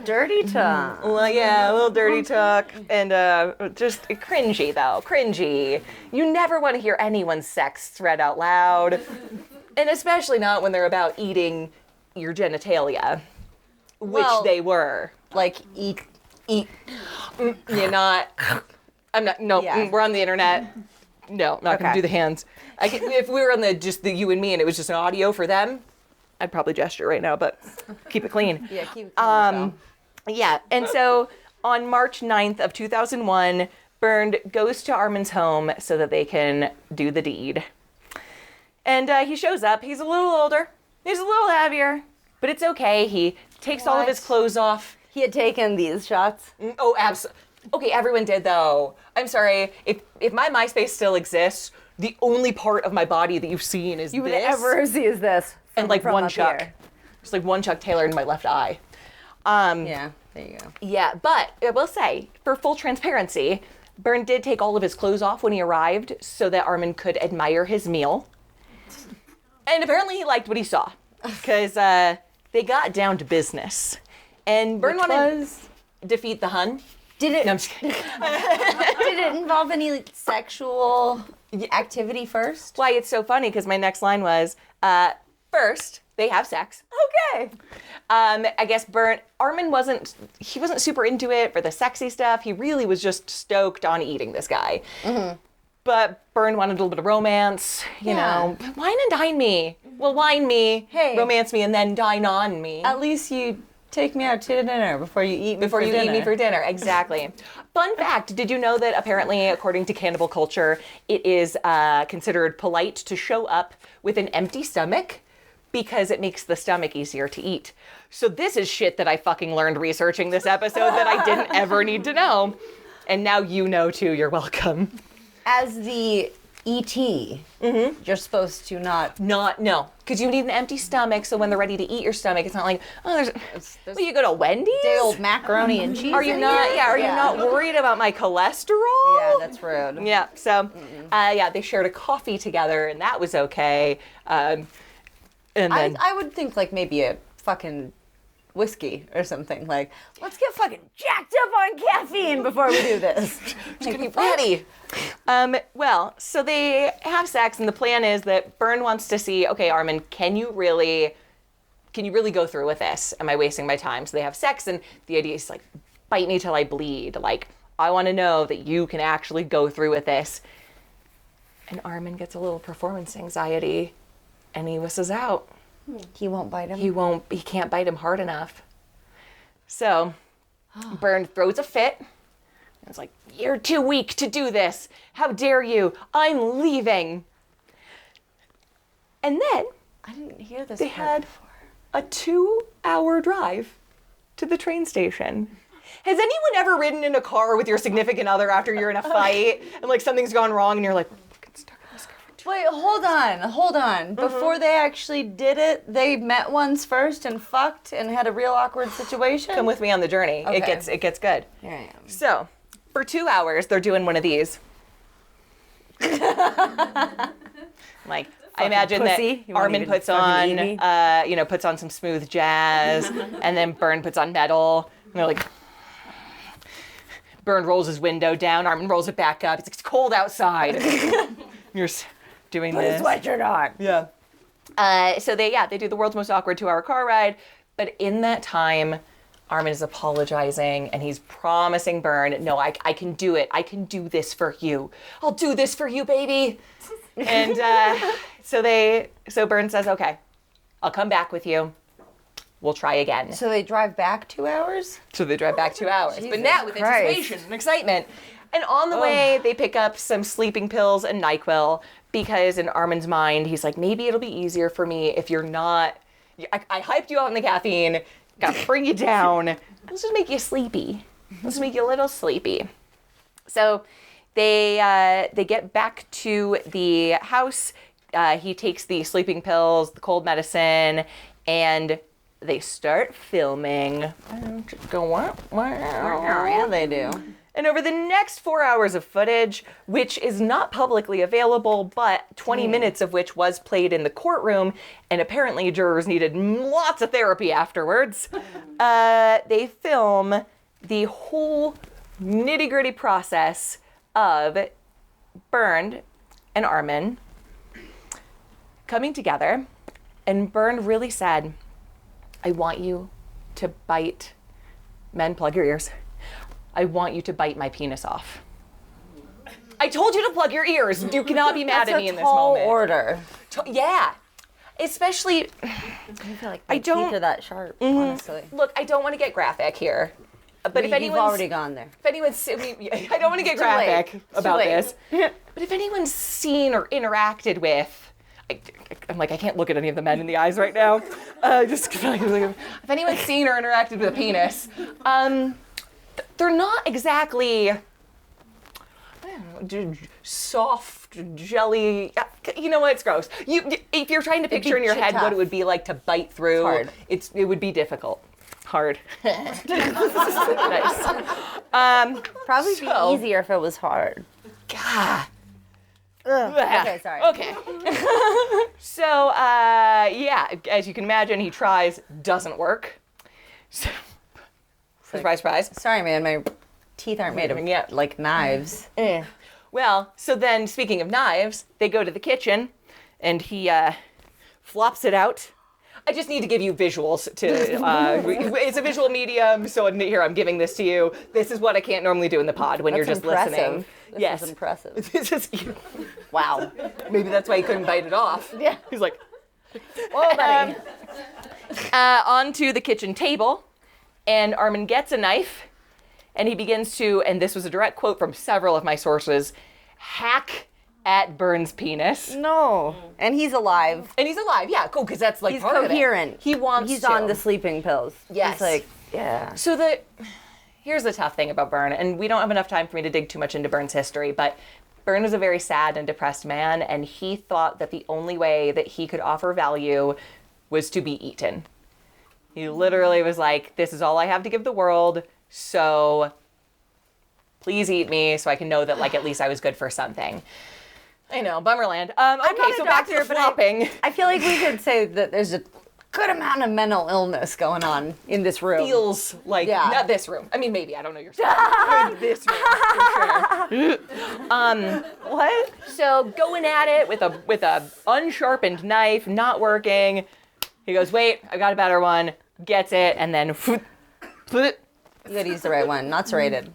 Dirty tongue. well, yeah, a little dirty talk. And just cringy, though, cringy. You never want to hear anyone's sex read out loud. And especially not when they're about eating your genitalia. Which Well- they were. Like, eat. You're not. I'm not. No, Yeah. we're on the internet. No, not gonna Okay. do the hands. If we were on just the you and me and it was just an audio for them, I'd probably gesture right now, but keep it clean. Yeah, keep it clean. Yeah, and so on March 9th of 2001, Bernd goes to Armin's home so that they can do the deed. And he shows up. He's a little older. He's a little heavier, but it's okay. He takes all of his What? clothes off. He had taken these shots. Oh, absolutely. Okay, everyone did though. I'm sorry. If my MySpace still exists, the only part of my body that you've seen is You would this ever see is this. and like from one up Chuck. here. Just like one Chuck Taylor in my left eye. Yeah. There you go. Yeah, but I will say, for full transparency, Byrne did take all of his clothes off when he arrived so that Armin could admire his meal. And apparently he liked what he saw, because they got down to business. And Byrne wanted to defeat the Hun. Did it? No, I'm just kidding. Did it involve any sexual activity first? Why it's so funny, because my next line was, first, they have sex. Okay. I guess Armin wasn't super into it for the sexy stuff. He really was just stoked on eating this guy. Mm-hmm. But Byrne wanted a little bit of romance, you know. Wine and dine me. Well, wine me, romance me, and then dine on me. At least you take me out to dinner before you eat me for dinner. Eat me for dinner, exactly. Fun fact, did you know that apparently, according to cannibal culture, it is considered polite to show up with an empty stomach because it makes the stomach easier to eat. So this is shit that I fucking learned researching this episode that I didn't ever need to know. And now you know too, you're welcome. As the ET, you're supposed to No, because you need an empty stomach, so when they're ready to eat your stomach, it's not like, oh, well, you go to Wendy's? day old macaroni and cheese. Are you not? Yeah, are you not worried about my cholesterol? Yeah, that's rude. Yeah. So, they shared a coffee together, and that was okay. And then I would think like maybe a fucking whiskey or something. Like, let's get fucking jacked up on caffeine before we do this. just gonna be ready. So they have sex, and the plan is that Byrne wants to see, okay, Armin, can you really go through with this? Am I wasting my time? So they have sex, and the idea is like, bite me till I bleed. Like, I want to know that you can actually go through with this. And Armin gets a little performance anxiety, and he wusses out. He won't bite him. He can't bite him hard enough. So Byrne throws a fit. It's like, you're too weak to do this. How dare you? I'm leaving. And then I didn't hear this they part had before. a 2-hour drive to the train station. Has anyone ever ridden in a car with your significant other after you're in a fight and like something's gone wrong and you're like, fucking stuck in this car for 2 Wait, hold on. Before they actually did it, they met once first and fucked and had a real awkward situation? Come with me on the journey. Okay. It gets good. Here I am. So, for 2 hours, they're doing one of these. Like, I imagine pussy. that You won't Armin even puts fucking on, eat me? puts on some smooth jazz, and then Byrne puts on metal. And they're like, Byrne rolls his window down, Armin rolls it back up. It's cold outside. You're doing Put this. a sweatshirt on. Yeah. So they do the world's most awkward 2-hour car ride. But in that time, Armin is apologizing and he's promising Byrne, no, I can do it. I can do this for you. I'll do this for you, baby. And so Byrne says, okay, I'll come back with you. We'll try again. So they drive back 2 hours? So they drive back 2 hours. But Jesus now with Christ. anticipation and excitement. And on the way, they pick up some sleeping pills and NyQuil because in Armin's mind, he's like, maybe it'll be easier for me if you're not... I hyped you out on the caffeine, gotta bring you down. Let's just make you sleepy. Let's make you a little sleepy. So they get back to the house. He takes the sleeping pills, the cold medicine, and they start filming. Just go, Yeah, they do. and over the next 4 hours of footage, which is not publicly available, but 20 minutes of which was played in the courtroom, and apparently jurors needed lots of therapy afterwards, they film the whole nitty-gritty process of Byrne and Armin coming together. And Byrne really said, I want you to bite, men, plug your ears. I want you to bite my penis off. I told you to plug your ears. You cannot be mad at me in this moment. That's a tall order. Yeah. Especially, I feel like I my don't- teeth are that sharp, honestly. look, I don't want to get graphic here. But if You've anyone's already gone there. If anyone's, I don't want to get Too late. graphic about Too this. late. But if anyone's seen or interacted with, I'm like, I can't look at any of the men in the eyes right now. If anyone's seen or interacted with a penis, they're not exactly, I don't know, soft, jelly. You know what? It's gross. If you're trying to picture in your head what it would be like to bite through, Hard. it would be difficult. hard. Nice. Probably So- be easier if it was hard. God. Okay, sorry. Okay. So, yeah, as you can imagine, he tries, doesn't work. So, surprise, surprise. Sorry, man. My teeth aren't made of Yeah. like knives. Well, so then, speaking of knives, they go to the kitchen, and he flops it out. I just need to give you visuals to, it's a visual medium, so here, I'm giving this to you. This is what I can't normally do in the pod when you're just listening. impressive. This Yes. is impressive. This is, Wow. maybe that's why he couldn't bite it off. Yeah. He's like, Whoa, buddy. onto the kitchen table, and Armin gets a knife, and he begins to, and this was a direct quote from several of my sources, hack at Burns' penis. No. And he's alive. And he's alive, yeah, cool, because that's like He's part coherent. of it. He wants He's to. on the sleeping pills. Yes. He's like, yeah. So here's the tough thing about Byrne, and we don't have enough time for me to dig too much into Byrne's history, but Byrne was a very sad and depressed man, and he thought that the only way that he could offer value was to be eaten. He literally was like, this is all I have to give the world, so please eat me so I can know that like at least I was good for something. I know, Bummerland. Okay, not a so back to the doctor, but flopping. I feel like we could say that there's a good amount of mental illness going on in this room. Feels like Yeah. not this room. I mean, maybe I don't know your story. In this room, for sure. What? So going at it with a unsharpened knife, not working. He goes, wait, I've got a better one. Gets it, and then You gotta use the right one. Not serrated.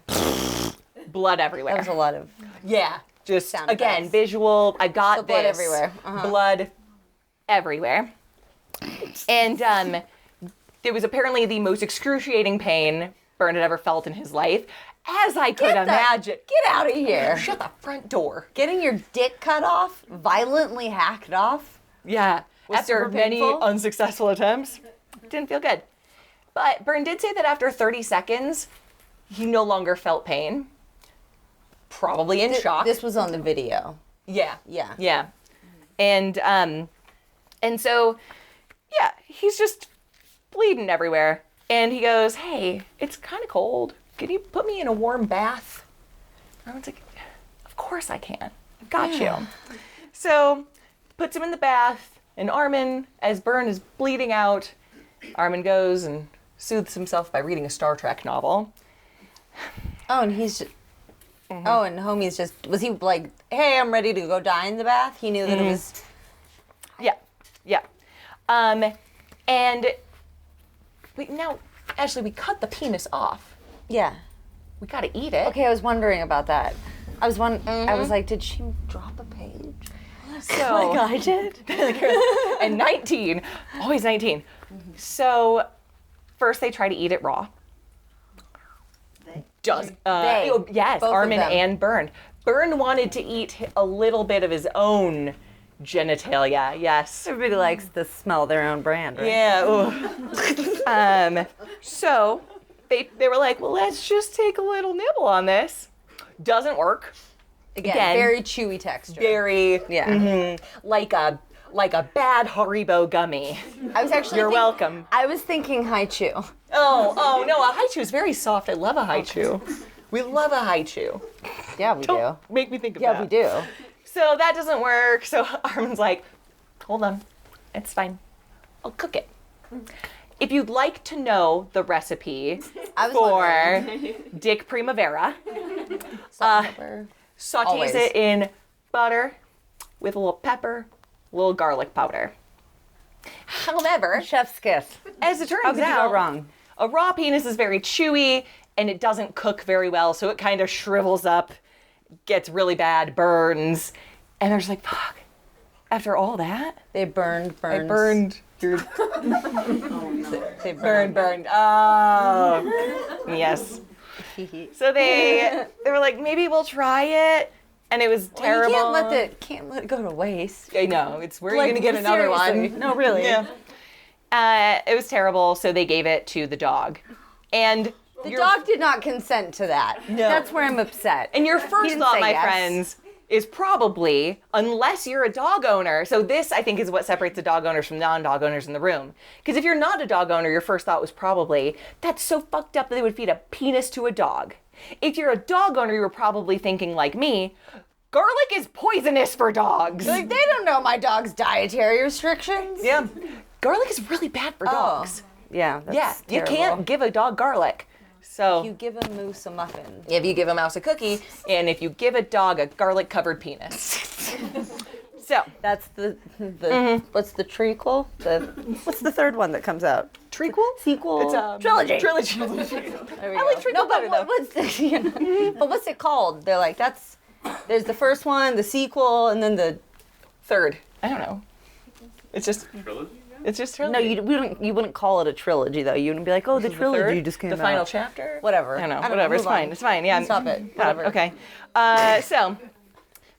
blood everywhere. That was a lot of. Yeah, just Sound again effects. visual. I got So blood this. everywhere. Uh-huh. Blood everywhere. And it was apparently the most excruciating pain Byrne had ever felt in his life, as I could imagine. Get out of here. Shut the front door. Getting your dick cut off, violently hacked off. Yeah. After super many painful? unsuccessful attempts, didn't feel good. But Byrne did say that after 30 seconds, he no longer felt pain. Probably in shock. This was on the video. Yeah. Yeah. Yeah. And so, yeah, he's just bleeding everywhere. And he goes, hey, it's kind of cold. Can you put me in a warm bath? Armin's like, of course I can. Got you. So, puts him in the bath, and Armin, as Byrne is bleeding out, Armin goes and soothes himself by reading a Star Trek novel. Oh, and he's just. Oh, and homie's just. Was he like, hey, I'm ready to go die in the bath? He knew that it was. Yeah, yeah. And now, Ashley, we cut the penis off. Yeah. We gotta eat it. Okay, I was wondering about that. I was like, did she drop a page? So, I did. and 19, always 19. So, first they try to eat it raw. Yes, both of Armin them. and Byrne. Byrne wanted to eat a little bit of his own genitalia. Yes. Everybody likes to smell their own brand, right? Yeah. So they were like, well, let's just take a little nibble on this. Doesn't work. Again, very chewy texture. Very Yeah. like a bad Haribo gummy. I was actually. You're welcome. I was thinking haichu. Oh no, a haichu is very soft. I love a haichu. We love a haichu. Yeah, we do. Make me think of Yeah, that. we do. So that doesn't work. So Armin's like, hold on, it's fine. I'll cook it. If you'd like to know the recipe I was for wondering. Dick Primavera, Salt and pepper. sautés Always. it in butter with a little pepper, a little garlic powder. However, Chef's kiss. as it turns How could you out, go wrong? a raw penis is very chewy and it doesn't cook very well, so it kind of shrivels up, gets really bad, burns, and they're just like, fuck. After all that, They burned. I burned your They burned. burned. Oh, yes. So they were like, maybe we'll try it, and it was terrible. You can't let it go to waste. I know. It's where are you Like, gonna get another seriously. one? No, really. Yeah. It was terrible, so they gave it to the dog, and The dog did not consent to that. No. That's where I'm upset. And your He first didn't thought, say my yes. friends, is probably, unless you're a dog owner, so this I think is what separates the dog owners from non-dog owners in the room. Because if you're not a dog owner, your first thought was probably, that's so fucked up that they would feed a penis to a dog. If you're a dog owner, you were probably thinking like me, garlic is poisonous for dogs. Like, they don't know my dog's dietary restrictions. Yeah. Garlic is really bad for dogs. Yeah, that's Yeah, you terrible. can't give a dog garlic. So You give a moose a muffin. if you give a mouse a cookie, and if you give a dog a garlic-covered penis. So, That's the what's the trequel? What's the third one that comes out? trequel? Sequel? It's trilogy. Trilogy. There we I like go. trequel better, though. But what's it called? They're like, there's the first one, the sequel, and then the Third. I don't know. It's just Trilogy? It's just trilogy. no. You wouldn't call it a trilogy though. You wouldn't be like, oh, the trilogy third? just came The out. final chapter? Whatever. I don't know. I don't Whatever. know. It's Move fine. on. It's fine. Yeah. Stop it. Whatever. Okay. So,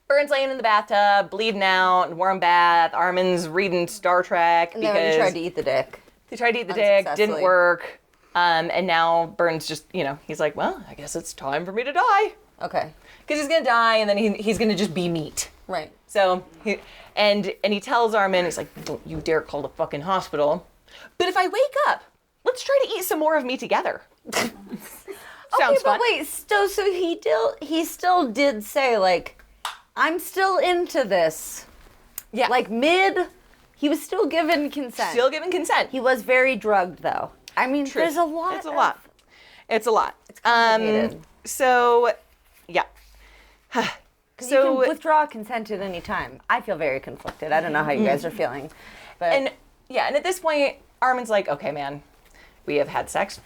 Burns laying in the bathtub, bleeding out, warm bath. Armin's reading Star Trek And because then he tried to eat the dick. he tried to eat the dick, didn't Unsuccessfully. work. And now Burns just, he's like, well, I guess it's time for me to die. Okay. Because he's going to die, and then he's going to just be meat. Right. So, he tells Armin, he's like, don't you dare call the fucking hospital. But if I wake up, let's try to eat some more of me together. Sounds Okay, fun. but wait. So he still did say like, I'm still into this. Yeah. Like he was still given consent. Still giving consent. He was very drugged though. I mean, True. there's a lot. It's a lot. It's a lot. complicated. So, yeah. You can withdraw consent at any time. I feel very conflicted. I don't know how you guys are feeling, but And at this point, Armin's like, okay, man, we have had sex.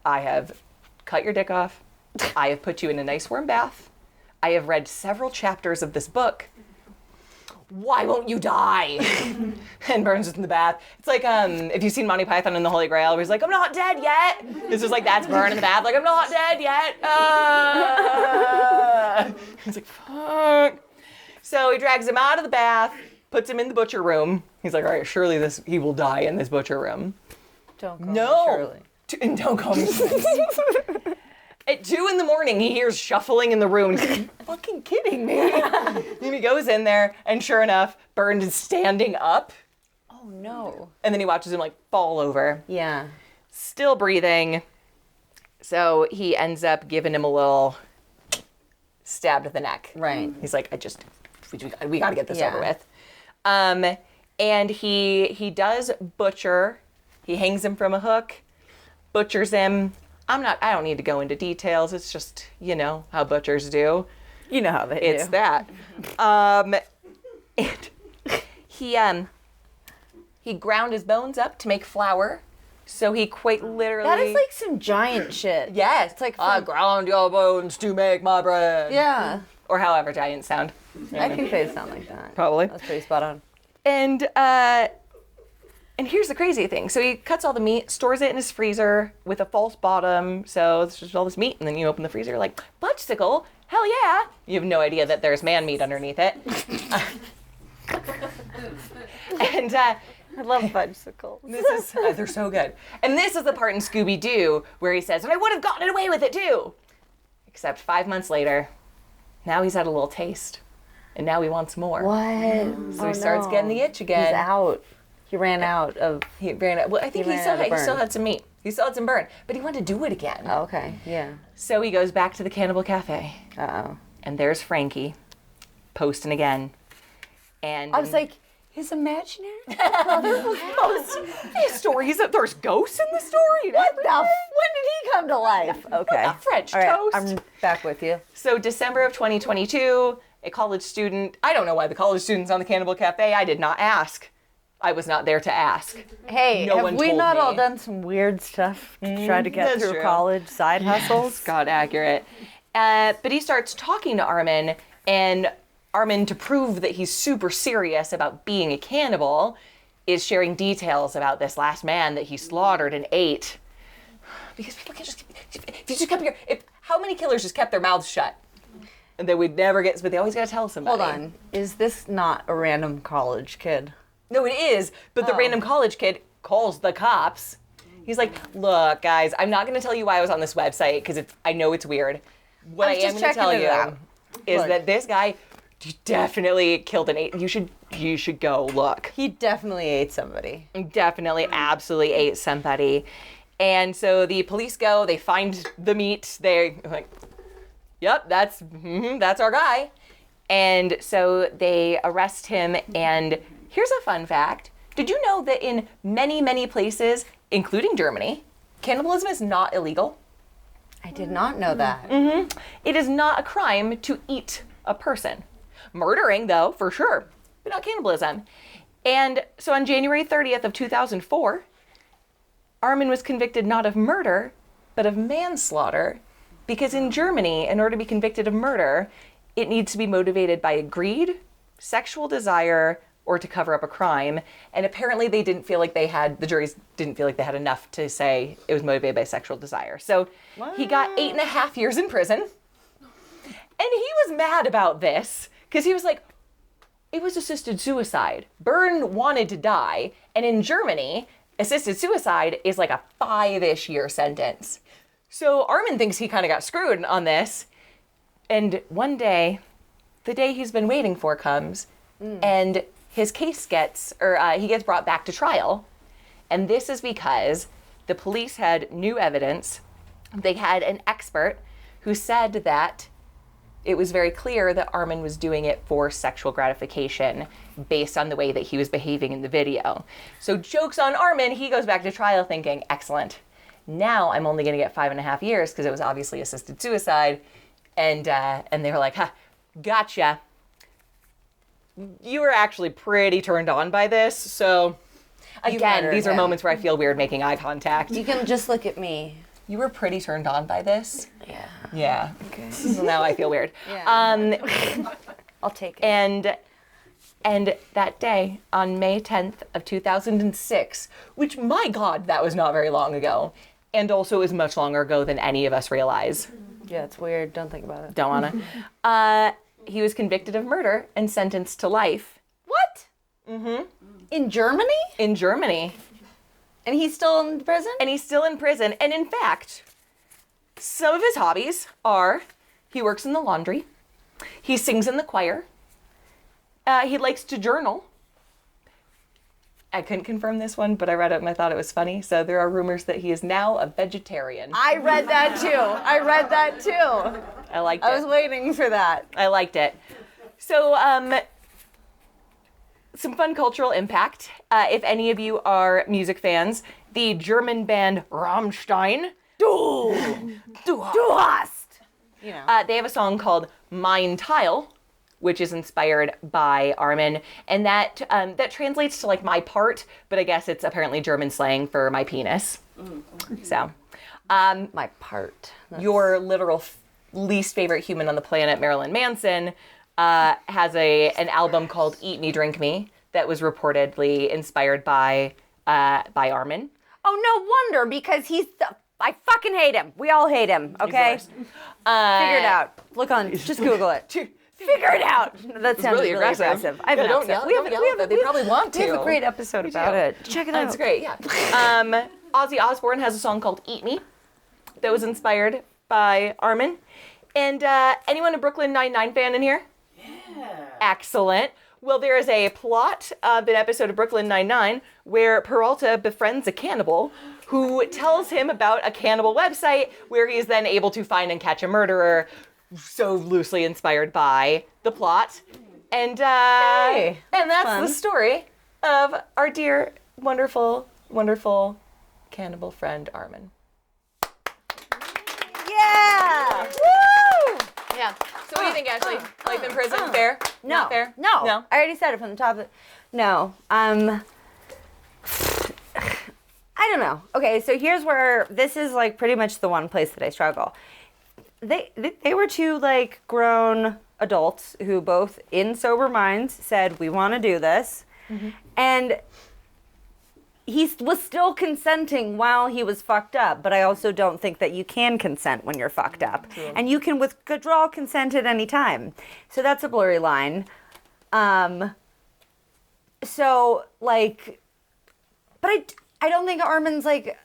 I have cut your dick off. I have put you in a nice warm bath. I have read several chapters of this book. Why won't you die? And Burns is in the bath. It's like, if you've seen Monty Python and the Holy Grail, where he's like, I'm not dead yet. It's just like, that's Burn in the bath, like, I'm not dead yet. He's like, fuck. So he drags him out of the bath, puts him in the butcher room. He's like, all right, surely he will die in this butcher room. don't call No. me Shirley. And don't call me Shirley. At 2 a.m, he hears shuffling in the room. He's like, are you fucking kidding me? And he goes in there, and sure enough, Burns is standing up. Oh no. And then he watches him like fall over, Yeah. still breathing. So he ends up giving him a little stab to the neck. Right. He's like, we got to get this Yeah. over with. And he does butcher. He hangs him from a hook, butchers him. I don't need to go into details. It's just, how butchers do. You know how they It's do. that. And he ground his bones up to make flour. So he quite literally. That is like some giant shit. Yes. It's like I from- ground your bones to make my bread. Yeah. Or however giants sound. I think they sound like that. Probably. That's pretty spot on. And here's the crazy thing. So he cuts all the meat, stores it in his freezer with a false bottom. So it's just all this meat. And then you open the freezer, like, Budgesicle? Hell yeah. You have no idea that there's man meat underneath it. And I love Budgesicle. this is, they're so good. And this is the part in Scooby-Doo where he says, and I would have gotten away with it too. Except 5 months later, now he's had a little taste. And now he wants more. What? So he starts getting the itch again. He's out. He ran out of. He ran out. Well, I think He he ran still, out of he still burn. had some meat. He still had some burn. But he wanted to do it again. Oh, okay. Yeah. So he goes back to the Cannibal Cafe. Uh-oh. And there's Frankie posting again. And I was like, his imaginary brother was posting. there's ghosts in the story. What the? When did he come to life? Okay. French All right, toast. I'm back with you. So December of 2022, a college student. I don't know why the college student's on the Cannibal Cafe. I did not ask. I was not there to ask. Hey, No have one we told not me. all done some weird stuff to try to get that's through true. college side hustles? God, accurate. But he starts talking to Armin, and Armin, to prove that he's super serious about being a cannibal, is sharing details about this last man that he slaughtered and ate. Because people can't just, if you just kept how many killers just kept their mouths shut? And they would never get, but they always got to tell somebody. Hold on. Is this not a random college kid? No, it is, but the random college kid calls the cops. He's like, look, guys, I'm not going to tell you why I was on this website, because I know it's weird. What I I was am just going to tell checking it you out. is Look. that this guy definitely killed an eight. You should go look. He definitely ate somebody. Definitely, absolutely ate somebody. And so the police go, they find the meat. They're like, yep, that's our guy. And so they arrest him. And here's a fun fact. Did you know that in many, many places, including Germany, cannibalism is not illegal? I did not know that. It is not a crime to eat a person. Murdering, though, for sure, but not cannibalism. And so on January 30th of 2004, Armin was convicted not of murder, but of manslaughter, because in Germany, in order to be convicted of murder, it needs to be motivated by greed, sexual desire, or to cover up a crime. And apparently the juries didn't feel like they had enough to say it was motivated by sexual desire. So he got 8.5 years in prison. And he was mad about this, because he was like, it was assisted suicide. Byrne wanted to die. And in Germany, assisted suicide is like a 5-ish year sentence. So Armin thinks he kind of got screwed on this. And one day, the day he's been waiting for comes, and his case gets brought back to trial. And this is because the police had new evidence. They had an expert who said that it was very clear that Armin was doing it for sexual gratification based on the way that he was behaving in the video. So joke's on Armin, he goes back to trial thinking, excellent. Now I'm only gonna get 5.5 years because it was obviously assisted suicide. And they were like, ha, gotcha. You were actually pretty turned on by this. So again, these are moments where I feel weird making eye contact. You can just look at me. You were pretty turned on by this. Yeah. Yeah. Okay. So now I feel weird. Yeah. I'll take it. And that day, on May 10th of 2006, which, my God, that was not very long ago, and also is much longer ago than any of us realize. Yeah, it's weird. Don't think about it. Don't wanna. He was convicted of murder and sentenced to life. What? In Germany? In Germany. And he's still in prison? And he's still in prison. And in fact, some of his hobbies are he works in the laundry, he sings in the choir, he likes to journal. I couldn't confirm this one, but I read it and I thought it was funny. So there are rumors that he is now a vegetarian. I read that too. I liked it. I was waiting for that. I liked it. So, some fun cultural impact. If any of you are music fans, the German band Rammstein, Du hast. You know. They have a song called Mein Teil, which is inspired by Armin, and that translates to like my part, but I guess it's apparently German slang for my penis. So, My part. your literal least favorite human on the planet, Marilyn Manson, has an album called Eat Me, Drink Me that was reportedly inspired by Armin. Oh, no wonder, because I fucking hate him. We all hate him, okay? Figure it out. Look on, just Google it. Figure it out. That sounds really aggressive. I have an Don't episode. yell, they probably want to. We have a great episode about it. Check it out. That's great, yeah. Ozzy Osbourne has a song called Eat Me that was inspired by Armin. And anyone a Brooklyn Nine-Nine fan in here? Yeah. Excellent. Well, there is a plot of an episode of Brooklyn Nine-Nine where Peralta befriends a cannibal who tells him about a cannibal website where he is then able to find and catch a murderer, so loosely inspired by the plot. And Hey, and that's fun. the story of our dear, wonderful, wonderful cannibal friend Armin. Yeah! Woo! Yeah. So what do you think, Ashley? Life in prison, fair? No. Not fair? No. No. I already said it from the top of it. No. I don't know. Okay, so here's where this is like pretty much the one place that I struggle. They were two like grown adults who both in sober minds said we want to do this. And he was still consenting while he was fucked up, but I also don't think that you can consent when you're fucked up. And you can withdraw consent at any time. So that's a blurry line. So like, but I don't think Armin's like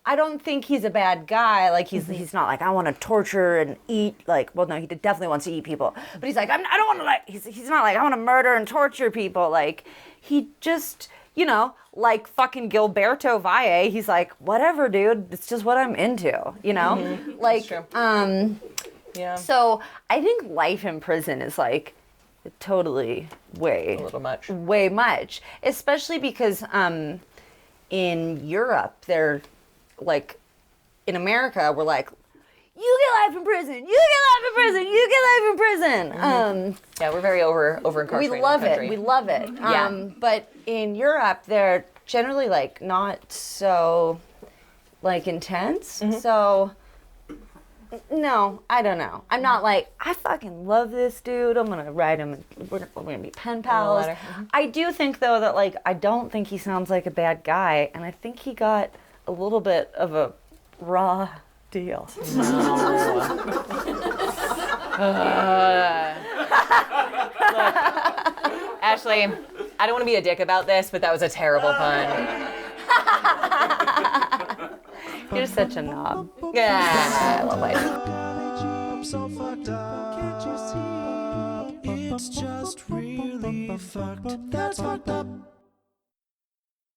I don't think he's a bad guy. Like he's not like I want to torture and eat. Like well, no, he definitely wants to eat people. But he's like I don't want to like. He's not like I want to murder and torture people. Like he just like fucking Gilberto Valle. He's like whatever, dude. It's just what I'm into. Like true. Yeah. So I think life in prison is like totally A little much. way much, especially because in Europe they're like in America we're like you get life in prison, you get life in prison, you get life in prison. Yeah, we're very over incarcerated. We love in the country. it. We love it. Yeah. But in Europe they're generally like not so like intense. So no, I don't know. I'm not like, I fucking love this dude. I'm going to write him. We're going to be pen pals. letter. I do think, though, that, like, I don't think he sounds like a bad guy. And I think he got a little bit of a raw deal. Ashley, I don't want to be a dick about this, but that was a terrible pun. You're such a knob. Yeah, I love life. I'm so fucked up. Can't you see? It's just really fucked. That's fucked up.